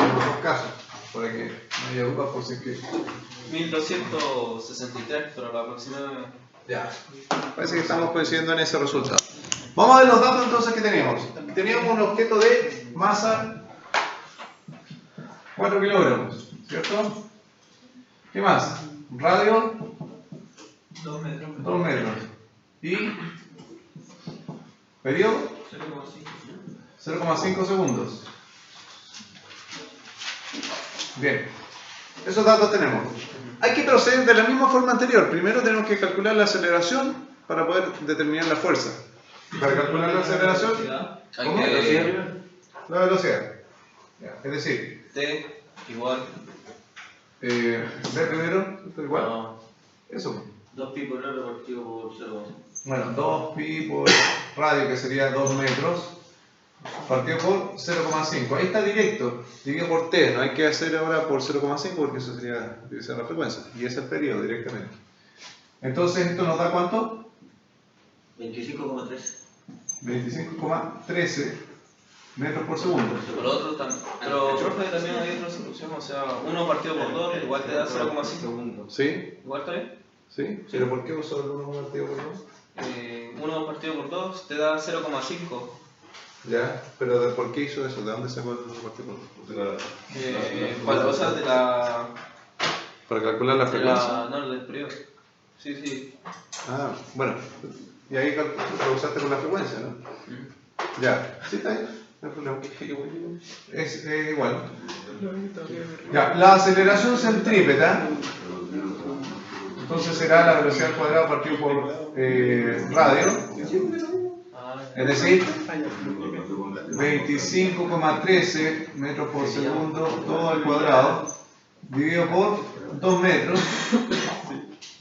Speaker 1: En los dos casos, para que no haya dudas por si es que...
Speaker 2: 1263, pero la próxima...
Speaker 1: Ya, parece que estamos coincidiendo en ese resultado. Vamos a ver los datos entonces que teníamos. Teníamos un objeto de masa 4 kilogramos, ¿cierto? ¿Qué más? Radio
Speaker 2: 2 metros.
Speaker 1: 2 metros. ¿Y periodo? 0,5 segundos. Bien, esos datos tenemos. Hay que proceder de la misma forma anterior. Primero tenemos que calcular la aceleración para poder determinar la fuerza. Para calcular la aceleración, ¿cómo? La velocidad. Ya, es decir,
Speaker 2: T igual.
Speaker 1: B primero, ¿esto es igual?
Speaker 2: No.
Speaker 1: Eso.
Speaker 2: 2pi por R partido por 0,5.
Speaker 1: Bueno, 2pi por radio, que sería 2 metros, partido por 0,5. Ahí está directo, dividido por t. No hay que hacer ahora por 0,5 porque eso sería divisar la frecuencia. Y es el periodo directamente. Entonces, ¿esto nos da cuánto?
Speaker 2: 25,3.
Speaker 1: 25,13 metros por segundo.
Speaker 2: Por otro también. Pero, profe, también hay otra solución. O sea, 1 partido por 2 igual te da 0,5 segundos.
Speaker 1: ¿Sí?
Speaker 2: ¿Igual está bien?
Speaker 1: ¿Sí? ¿Pero por qué usó el 1 partido por 2?
Speaker 2: 1 partido por 2 te da 0,5.
Speaker 1: Ya, pero ¿por qué hizo eso? ¿De dónde sacó el 1 partido por 2?
Speaker 2: Cuando cosas de la...
Speaker 1: Para calcular la frecuencia.
Speaker 2: No, del periodo. Sí, sí.
Speaker 1: Ah, bueno. Y ahí lo usaste con la frecuencia, ¿no? Ya. Sí, está bien. No hay problema. Es igual. Ya, la aceleración centrípeta, entonces será la velocidad al cuadrado partido por radio, es decir, 25,13 metros por segundo todo al cuadrado, dividido por 2 metros.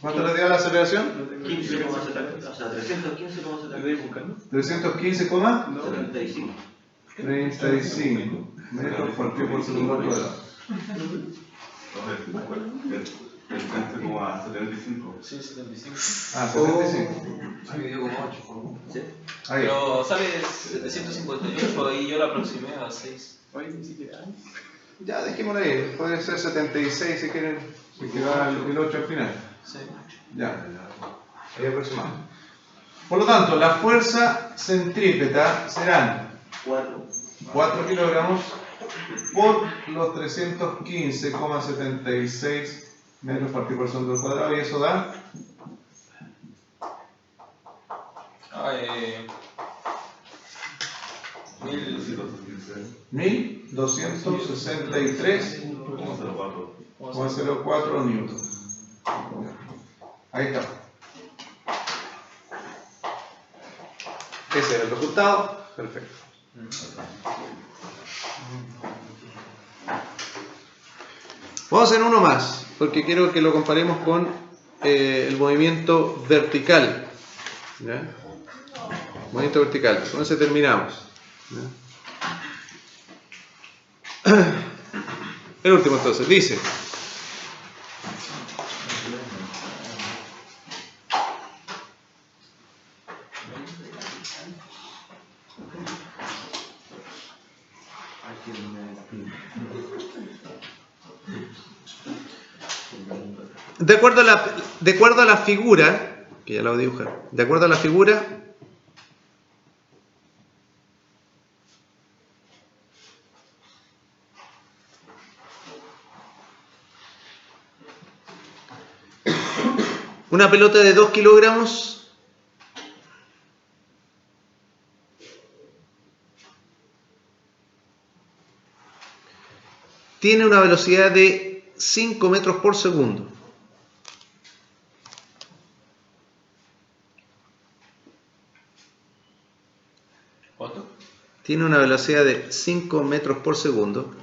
Speaker 1: ¿Cuánto le dio la aceleración?
Speaker 2: 15,70. O sea, 315,70.
Speaker 1: 315,75 metros partido por segundo al cuadrado.
Speaker 6: El 30,75.
Speaker 2: Sí, 75.
Speaker 1: Ah, 75.
Speaker 2: Sí.
Speaker 1: Ahí.
Speaker 2: Pero sale 758 y yo la aproximé a 6.
Speaker 5: Oye, ni siquiera.
Speaker 1: Ya, dejémoslo ahí. Puede ser 76 si quieren. Si queda el 8 al final.
Speaker 2: Sí.
Speaker 1: Ya. Ahí aproximamos. Por lo tanto, la fuerza centrípeta serán 4 kilogramos por los 315,76 metros partido por segundo al cuadrado, y eso da 1263,04 newton. Ahí está. Ese es el resultado. Perfecto. Vamos a hacer uno más, porque quiero que lo comparemos con el movimiento vertical. ¿Ya? Movimiento vertical. Con ese terminamos. ¿Ya? El último entonces dice: de acuerdo a la figura, que ya la voy a dibujar, de acuerdo a la figura, una pelota de 2 kilogramos tiene una velocidad de 5 metros por segundo.
Speaker 2: ¿Cuánto?
Speaker 1: Tiene una velocidad de 5 metros por segundo,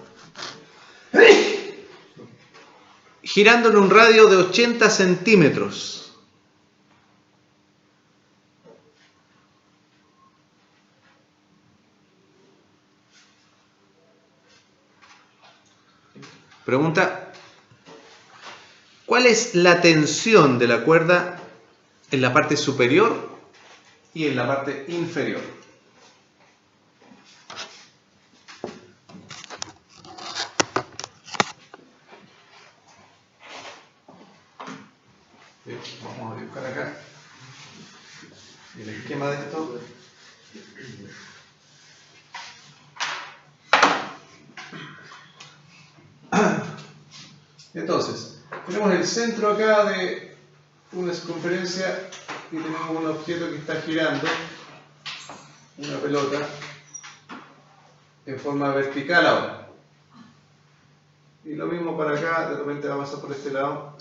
Speaker 1: girando en un radio de 80 centímetros. Pregunta: ¿cuál es la tensión de la cuerda en la parte superior y en la parte inferior? Bien, vamos a dibujar acá el esquema de esto. Entonces, tenemos el centro acá de una circunferencia y tenemos un objeto que está girando, una pelota, en forma vertical ahora. Y lo mismo para acá, de repente va a pasar por este lado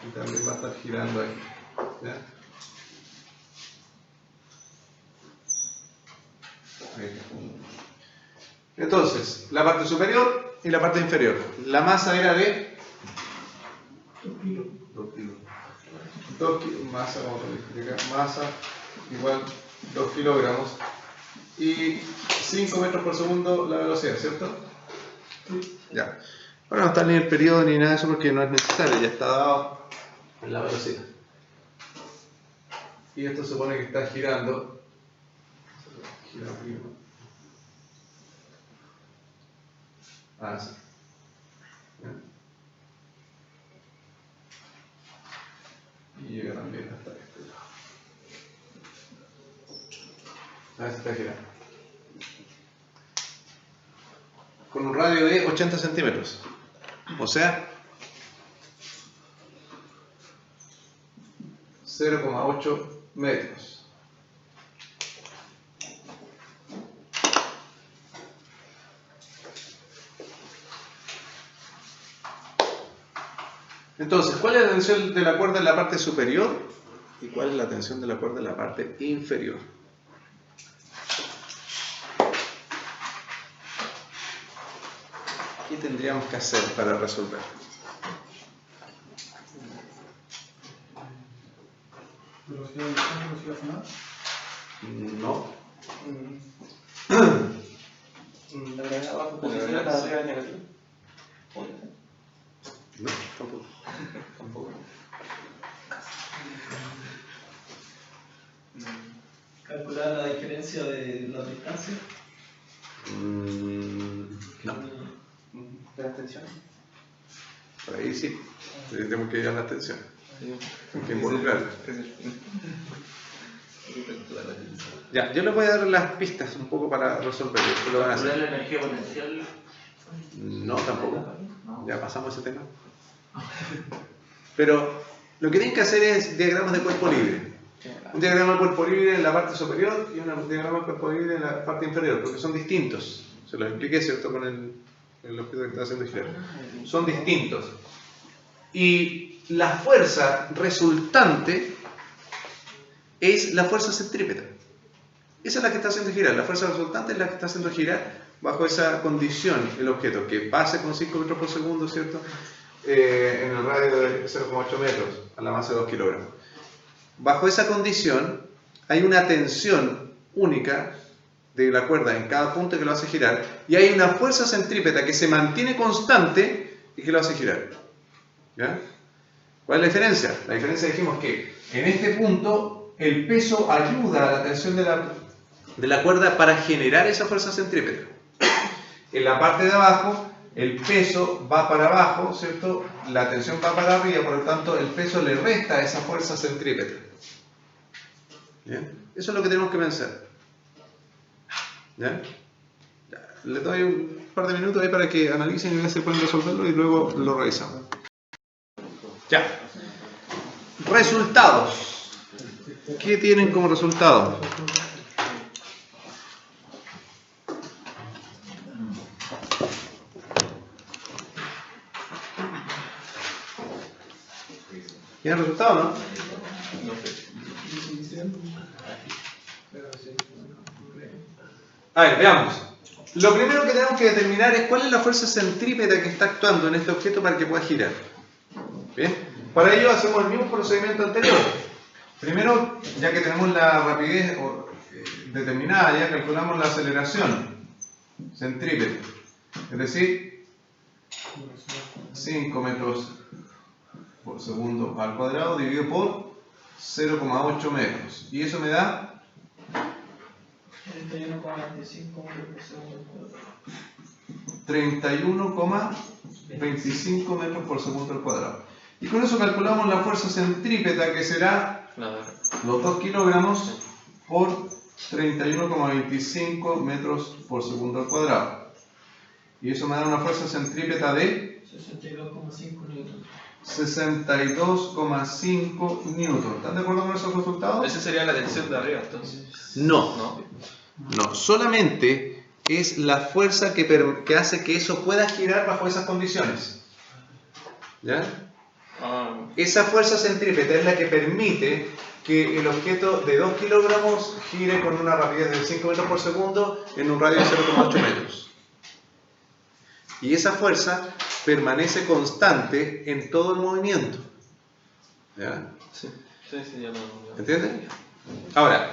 Speaker 1: y también va a estar girando aquí. ¿Ya? Ahí está. Entonces, la parte superior y la parte inferior. La masa era de 2 kilos. Masa, vamos a explicar. Masa igual 2 kilogramos. Y 5 metros por segundo la velocidad, ¿cierto? Ya. Ahora no está ni el periodo ni nada de eso porque no es necesario, ya está dado en la velocidad. Y esto se supone que está girando. Gira arriba. Así. Y llega también hasta este lado. Ahí se está girando. Con un radio de 80 centímetros. O sea, 0,8 metros. Entonces, ¿cuál es la tensión de la cuerda en la parte superior? ¿Y cuál es la tensión de la cuerda en la parte inferior? ¿Qué tendríamos que hacer para resolver?
Speaker 4: ¿Velocidad inicial, velocidad final?
Speaker 1: No.
Speaker 2: ¿La gravedad bajo posición para arriba es negativa?
Speaker 1: No, tampoco.
Speaker 2: Tampoco.
Speaker 7: ¿Calcular la diferencia de la distancia?
Speaker 1: No.
Speaker 2: ¿De las tensiones?
Speaker 1: Por ahí sí. Tenemos que ir a la tensión. Hay que involucrarla. Ya, yo les voy a dar las pistas un poco para resolver. Después lo van a
Speaker 3: Calcular
Speaker 1: hacer.
Speaker 3: la energía potencial
Speaker 1: No, tampoco. Ya pasamos ese tema. Pero lo que tienen que hacer es diagramas de cuerpo libre. Un diagrama de cuerpo libre en la parte superior y un diagrama de cuerpo libre en la parte inferior, porque son distintos. Se los expliqué, ¿cierto? Con el objeto que está haciendo girar. Son distintos. Y la fuerza resultante es la fuerza centrípeta. Esa es la que está haciendo girar. La fuerza resultante es la que está haciendo girar bajo esa condición el objeto, que pase con 5 metros por segundo, ¿cierto? En el radio de 0,8 metros a la masa de 2 kilogramos. Bajo esa condición hay una tensión única de la cuerda en cada punto que lo hace girar y hay una fuerza centrípeta que se mantiene constante y que lo hace girar. ¿Ya? ¿Cuál es la diferencia? La diferencia dijimos que en este punto el peso ayuda a la tensión de la cuerda para generar esa fuerza centrípeta. En la parte de abajo el peso va para abajo, ¿cierto? La tensión va para arriba, por lo tanto el peso le resta esa fuerza centrípeta. ¿Bien? Eso es lo que tenemos que pensar. ¿Ya? Les doy un par de minutos ahí para que analicen y vean si pueden resolverlo y luego lo revisamos. Ya. Resultados. ¿Qué tienen como resultado? ¿Tienen resultado o no? A ver, veamos. Lo primero que tenemos que determinar es cuál es la fuerza centrípeta que está actuando en este objeto para que pueda girar. ¿Bien? Para ello hacemos el mismo procedimiento anterior. Primero, ya que tenemos la rapidez determinada, ya calculamos la aceleración centrípeta. Es decir, 5 metros por segundo al cuadrado dividido por 0,8 metros. Y eso me da 31,25 metros por segundo al cuadrado. Y con eso calculamos la fuerza centrípeta, que será los 2 kilogramos por 31,25 metros por segundo al cuadrado. Y eso me da una fuerza centrípeta de
Speaker 7: 62,5 newton.
Speaker 1: 62,5 newton. ¿Están de acuerdo con esos resultados?
Speaker 2: Esa sería la tensión de arriba, entonces.
Speaker 1: No, solamente es la fuerza que hace que eso pueda girar bajo esas condiciones. ¿Ya? Esa fuerza centrípeta es la que permite que el objeto de 2 kilogramos gire con una rapidez de 5 metros por segundo en un radio de 0,8 metros. Y esa fuerza permanece constante en todo el movimiento. ¿Ya?
Speaker 2: Sí, ya lo...
Speaker 1: ¿Entienden? Ahora,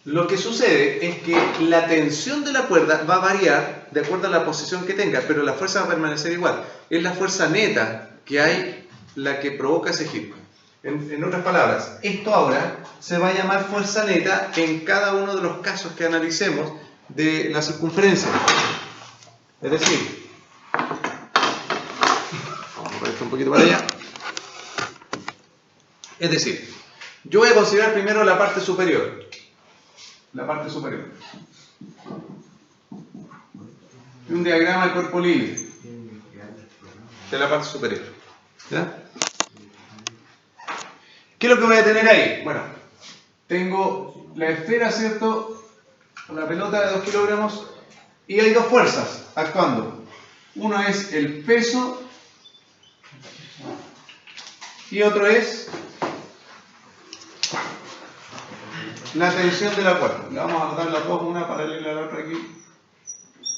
Speaker 1: lo que sucede es que la tensión de la cuerda va a variar de acuerdo a la posición que tenga, pero la fuerza va a permanecer igual. Es la fuerza neta que hay la que provoca ese giro. En otras palabras, esto ahora se va a llamar fuerza neta en cada uno de los casos que analicemos de la circunferencia. Es decir, vamos a poner esto un poquito para allá. Es decir, yo voy a considerar primero la parte superior. La parte superior. Y un diagrama de cuerpo libre de la parte superior. ¿Ya? ¿Qué es lo que voy a tener ahí? Bueno, tengo la esfera, ¿cierto? La pelota de 2 kilogramos y hay dos fuerzas actuando. Uno es el peso y otro es la tensión de la cuerda. Le vamos a anotar las dos, una paralela a la otra aquí.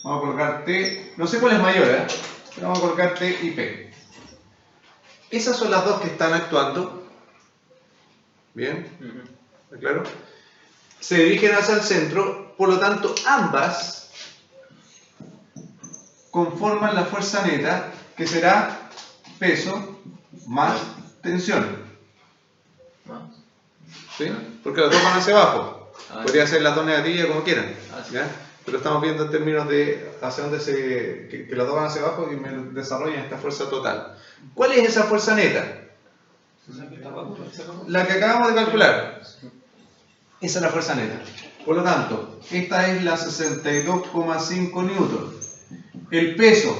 Speaker 1: Vamos a colocar T, no sé cuál es mayor, pero vamos a colocar T y P. Esas son las dos que están actuando. Bien, ¿está claro? Se dirigen hacia el centro, por lo tanto ambas conforman la fuerza neta, que será peso más tensión. ¿Sí? Porque las dos van hacia abajo. Podría ser las dos negativas como quieran. ¿Ya? Pero estamos viendo en términos de hacia dónde que las dos van hacia abajo y me desarrollan esta fuerza total. ¿Cuál es esa fuerza neta? La que acabamos de calcular. Esa es la fuerza neta. Por lo tanto, esta es la 62,5 newton. El peso.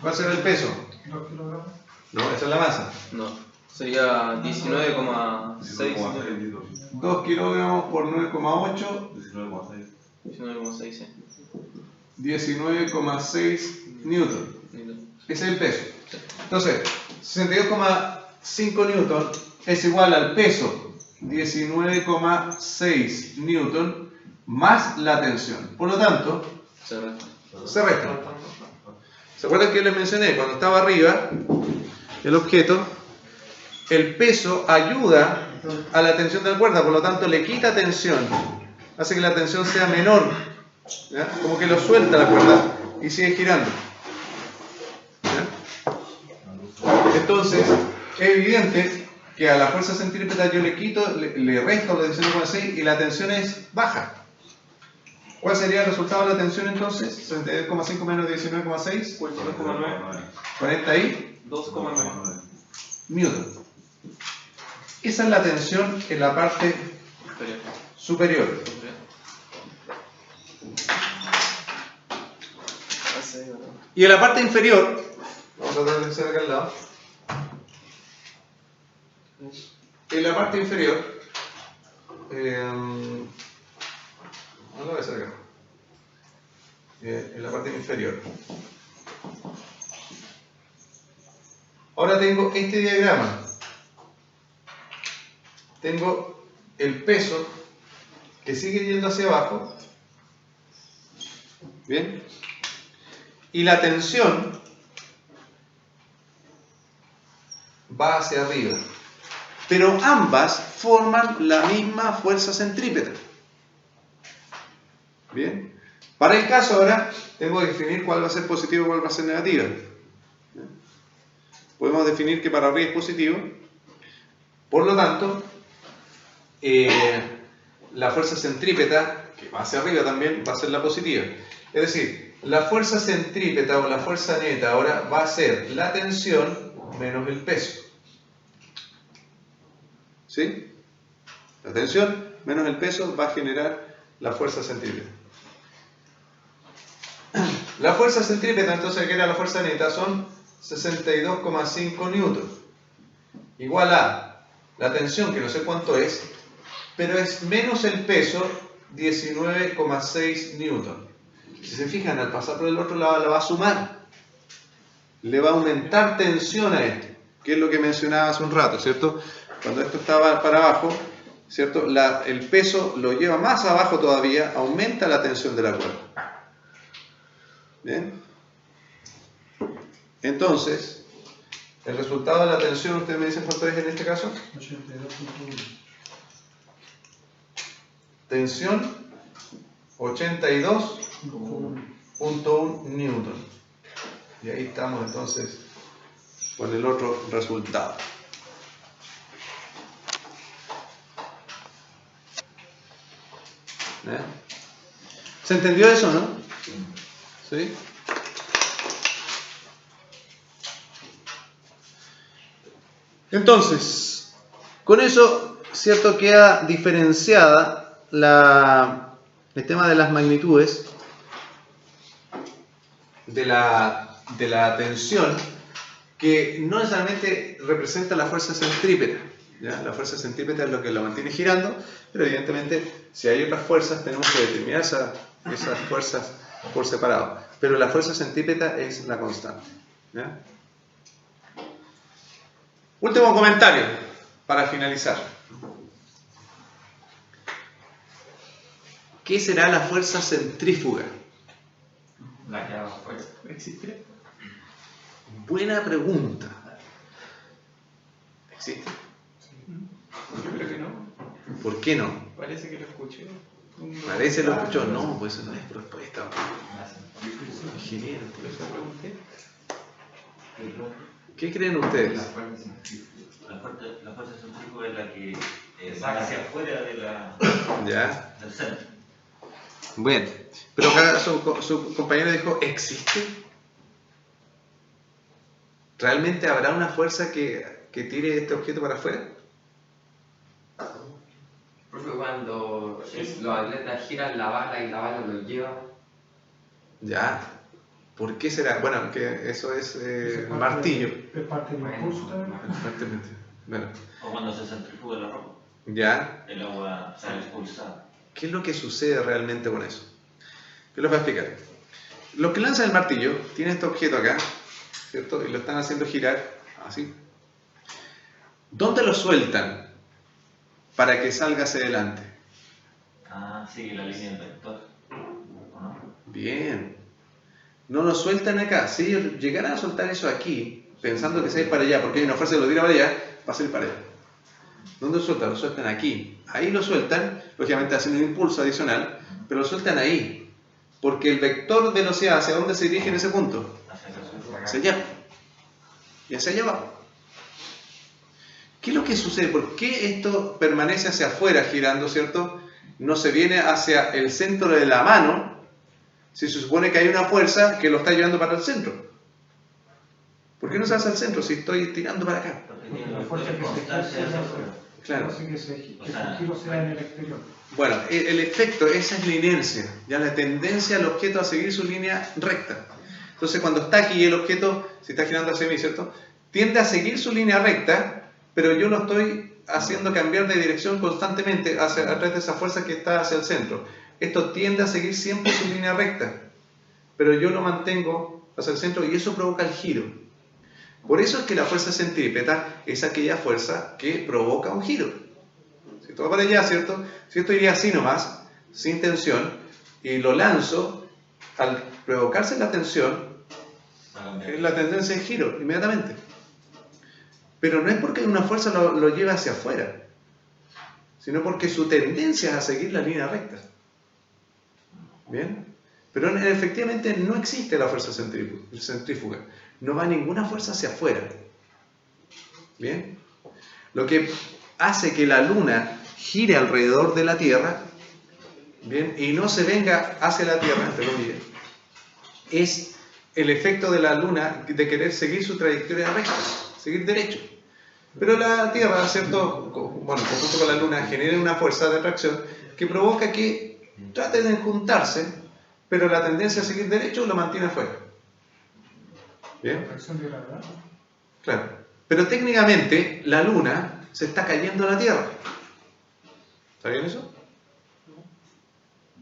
Speaker 1: ¿Cuál será el peso?
Speaker 4: 2 kilogramos.
Speaker 1: No, esa es la masa.
Speaker 2: No, sería 19,6.
Speaker 1: 2 kilogramos por 9,8,
Speaker 6: 19,6.
Speaker 2: 19,6, sí.
Speaker 1: 19,6 newton. Ese es el peso. Entonces, 62,5 newton es igual al peso 19,6 newton más la tensión. Por lo tanto,
Speaker 2: Se resta.
Speaker 1: se resta. ¿Se acuerdan que les mencioné? Cuando estaba arriba, el objeto, el peso ayuda a la tensión de la cuerda, por lo tanto le quita tensión, hace que la tensión sea menor, ¿ya? Como que lo suelta la cuerda y sigue girando. ¿Ya? Entonces, es evidente que a la fuerza centrípeta yo le quito, le resto la 19,6 y la tensión es baja. ¿Cuál sería el resultado de la tensión entonces? 62,5 menos 19,6,
Speaker 2: 42,9.
Speaker 1: 40 y
Speaker 2: 2,9.
Speaker 1: newton. Esa es la tensión en la parte superior. Y en la parte inferior, vamos a tratar de hacer acá al lado. En la parte inferior, no lo voy a hacer acá. En la parte inferior. Ahora tengo este diagrama. Tengo el peso que sigue yendo hacia abajo. Bien. Y la tensión va hacia arriba. Pero ambas forman la misma fuerza centrípeta. Bien. Para el caso ahora, tengo que definir cuál va a ser positiva y cuál va a ser negativa. Podemos definir que para arriba es positivo. Por lo tanto, la fuerza centrípeta, que va hacia arriba también, va a ser la positiva. Es decir, la fuerza centrípeta o la fuerza neta ahora va a ser la tensión menos el peso. ¿Sí? La tensión menos el peso va a generar la fuerza centrípeta. La fuerza centrípeta, entonces, que era la fuerza neta, son 62,5 newton. Igual a la tensión, que no sé cuánto es, pero es menos el peso, 19,6 newton. Si se fijan, al pasar por el otro lado, la va a sumar. Le va a aumentar tensión a esto, que es lo que mencionaba hace un rato, ¿cierto? Cuando esto estaba para abajo, ¿cierto? El peso lo lleva más abajo todavía, aumenta la tensión de la cuerda. ¿Bien? Entonces, el resultado de la tensión, ustedes me dicen cuánto es en este caso.
Speaker 4: 82,1.
Speaker 1: Tensión 82,1 newton. Y ahí estamos entonces con el otro resultado. ¿Eh? ¿Se entendió eso, no? ¿Sí? Entonces, con eso, cierto, queda diferenciada el tema de las magnitudes de la tensión, que no necesariamente representa la fuerza centrípeta. ¿Ya? La fuerza centrípeta es lo que lo mantiene girando, pero evidentemente si hay otras fuerzas tenemos que determinar esas fuerzas por separado. Pero la fuerza centrípeta es la constante. ¿Ya? Último comentario para finalizar. ¿Qué será la fuerza centrífuga?
Speaker 3: La que haga fuerza.
Speaker 7: ¿Existe?
Speaker 1: Buena pregunta. ¿Existe?
Speaker 7: Yo creo que no.
Speaker 1: ¿Por qué no?
Speaker 7: Parece que lo escuché.
Speaker 1: Parece lo escuchó. No, pues eso no es respuesta. Ingeniero.
Speaker 7: Eso pregunté.
Speaker 1: ¿Qué creen ustedes?
Speaker 3: La fuerza centrífuga. La fuerza centrífuga es la que va hacia afuera de
Speaker 1: ¿Ya?
Speaker 3: del centro.
Speaker 1: Bueno, pero acá su compañero dijo, ¿existe? ¿Realmente habrá una fuerza que tire este objeto para afuera?
Speaker 8: Porque cuando los atletas giran la bala y la bala los lleva,
Speaker 1: Ya. ¿Por qué será? Bueno, que eso es
Speaker 4: Es parte
Speaker 1: martillo.
Speaker 4: Es parte del impulso también.
Speaker 1: Aparentemente. Bueno,
Speaker 3: O cuando se centrifuga la ropa,
Speaker 1: ya.
Speaker 3: el agua sale expulsada.
Speaker 1: ¿Qué es lo que sucede realmente con eso? Yo les voy a explicar. Los que lanzan el martillo tienen este objeto acá, ¿cierto? Y lo están haciendo girar así. ¿Dónde lo sueltan para que salga hacia adelante?
Speaker 3: Ah, sigue la línea del vector. ¿O no?
Speaker 1: Bien. No lo sueltan acá. Si ellos llegaran a soltar eso aquí, pensando que se va a ir para allá, porque hay una fuerza que lo tira para allá, va a salir para allá. ¿Dónde lo sueltan? Lo sueltan aquí. Ahí lo sueltan, lógicamente haciendo un impulso adicional, pero lo sueltan ahí. Porque el vector de velocidad, ¿hacia dónde se dirige en ese punto? Hacia allá. Y hacia allá va. ¿Qué es lo que sucede? ¿Por qué esto permanece hacia afuera girando, cierto? No se viene hacia el centro de la mano, si se supone que hay una fuerza que lo está llevando para el centro. ¿Por qué no se hace al centro si estoy tirando para acá?
Speaker 3: Porque tiene
Speaker 4: La
Speaker 3: un
Speaker 4: fuerza
Speaker 3: vector
Speaker 4: que se
Speaker 3: constante hacia afuera.
Speaker 1: Claro.
Speaker 4: hace que el giro sea en el exterior.
Speaker 1: Bueno, el efecto, esa es la inercia, ya la tendencia al objeto a seguir su línea recta. Entonces cuando está aquí el objeto, si está girando hacia mí, ¿cierto? Tiende a seguir su línea recta, pero yo lo estoy haciendo cambiar de dirección constantemente a través de esa fuerza que está hacia el centro. Esto tiende a seguir siempre su línea recta, pero yo lo mantengo hacia el centro y eso provoca el giro. Por eso es que la fuerza centrípeta es aquella fuerza que provoca un giro. Si esto va para allá, ¿cierto? Si esto iría así nomás, sin tensión, y lo lanzo, al provocarse la tensión, la tendencia es giro, inmediatamente. Pero no es porque una fuerza lo lleve hacia afuera, sino porque su tendencia es a seguir la línea recta. ¿Bien? Pero efectivamente no existe la fuerza centrífuga. No va ninguna fuerza hacia afuera. ¿Bien? Lo que hace que la Luna gire alrededor de la Tierra, ¿bien? Y no se venga hacia la Tierra, entre comillas, es el efecto de la Luna de querer seguir su trayectoria recta, seguir derecho. Pero la Tierra, ¿cierto? Bueno, conjunto con la Luna, genera una fuerza de atracción que provoca que traten de juntarse, pero la tendencia a seguir derecho lo mantiene afuera. ¿Bien?
Speaker 4: Atracción de gravedad.
Speaker 1: Claro. Pero técnicamente la Luna se está cayendo a la Tierra. ¿Está bien eso?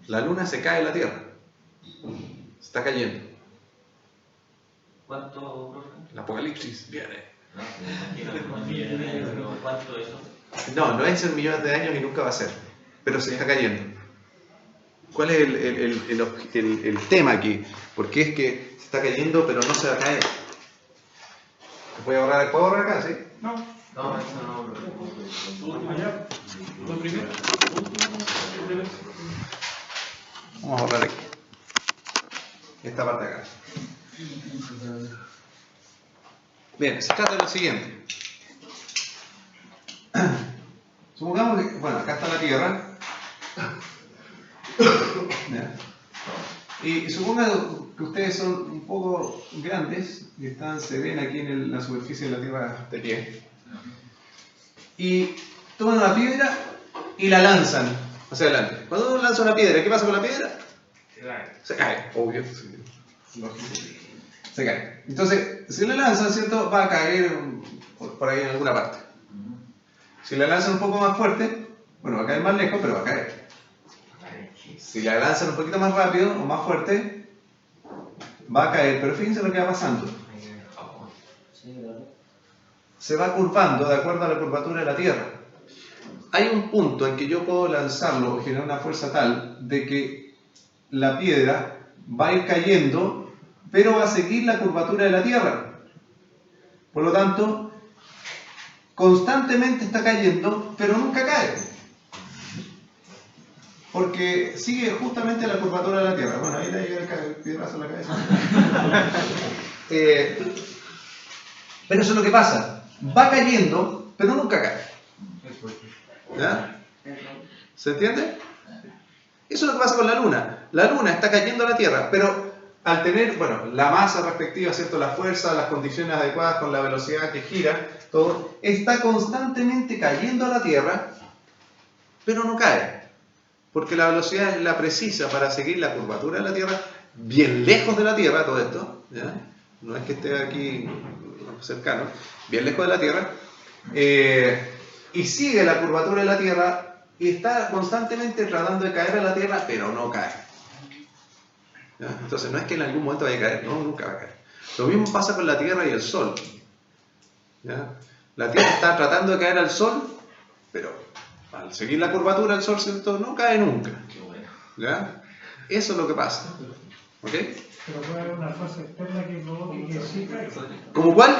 Speaker 1: La Luna se cae a la Tierra. Se está cayendo.
Speaker 3: ¿Cuánto, profe?
Speaker 1: El apocalipsis viene.
Speaker 3: No, me imagino como millones de años, pero ¿cuánto eso?
Speaker 1: No es en millones de años y nunca va a ser. Pero se está cayendo. ¿Cuál es el tema aquí? Porque es que se está cayendo pero no se va a caer. ¿Puedo ahorrar acá? ¿Sí?
Speaker 4: No,
Speaker 3: No, eso no.
Speaker 4: allá.
Speaker 2: ¿Lo primero?
Speaker 1: Vamos a ahorrar aquí. Esta parte de acá. Bien, se trata de lo siguiente. Supongamos que, bueno, acá está la Tierra. ¿Ya? Y supongan que ustedes son un poco grandes y se ven aquí en la superficie de la Tierra de pie. Y toman una piedra y la lanzan hacia adelante. Cuando uno lanza una piedra, ¿qué pasa con la piedra? Se cae, obvio. Se cae. Entonces, si la lanzan, ¿cierto? Va a caer por ahí en alguna parte. Si la lanzan un poco más fuerte, bueno, va a caer más lejos, pero va a caer. Si la lanzan un poquito más rápido o más fuerte, va a caer. Pero fíjense lo que va pasando. Se va curvando de acuerdo a la curvatura de la Tierra. Hay un punto en que yo puedo lanzarlo o generar una fuerza tal de que la piedra va a ir cayendo, pero va a seguir la curvatura de la Tierra. Por lo tanto, constantemente está cayendo, pero nunca cae. Porque sigue justamente la curvatura de la Tierra. Bueno, ahí le llega el piedrazo en la cabeza. Pero eso es lo que pasa. Va cayendo, pero nunca cae. ¿Ya? ¿Se entiende? Eso es lo que pasa con la Luna. La Luna está cayendo a la Tierra, pero al tener, bueno, la masa respectiva, ¿cierto? La fuerza, las condiciones adecuadas con la velocidad que gira, todo, está constantemente cayendo a la Tierra, pero no cae. Porque la velocidad es la precisa para seguir la curvatura de la Tierra bien lejos de la Tierra todo esto, ¿ya? No es que esté aquí cercano, bien lejos de la Tierra, y sigue la curvatura de la Tierra y está constantemente tratando de caer a la Tierra, pero no cae. ¿Ya? Entonces no es que en algún momento vaya a caer, no, nunca va a caer. Lo mismo pasa con la Tierra y el Sol. ¿Ya? La Tierra está tratando de caer al Sol, pero al seguir la curvatura del Sol, ¿cierto? No cae nunca. ¿Ya? Eso es lo que pasa. ¿Ok?
Speaker 4: Pero puede haber una fuerza externa que provoque que sí caiga,
Speaker 1: ¿Como cuál?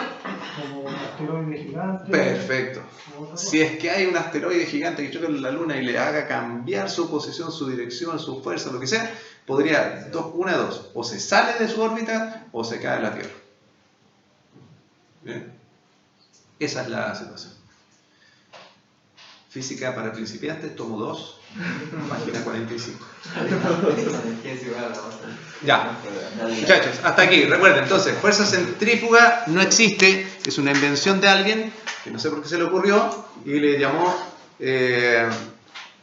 Speaker 4: como un asteroide gigante.
Speaker 1: Perfecto.
Speaker 4: u otra cosa.
Speaker 1: Si es que hay un asteroide gigante que choque en la Luna y le haga cambiar su posición, su dirección, su fuerza, lo que sea, podría, una de dos, o se sale de su órbita o se cae en la Tierra. ¿Bien? Esa es la situación. Física para principiantes, tomo 2, página 45. Ya, muchachos, hasta aquí. Recuerden, entonces, fuerza centrífuga no existe, es una invención de alguien que no sé por qué se le ocurrió y le llamó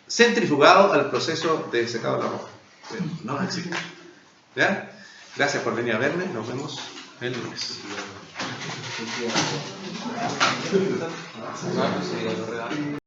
Speaker 1: centrifugado al proceso de secado de la ropa. Pero no existe. ¿Ya? Gracias por venir a verme, nos vemos el lunes.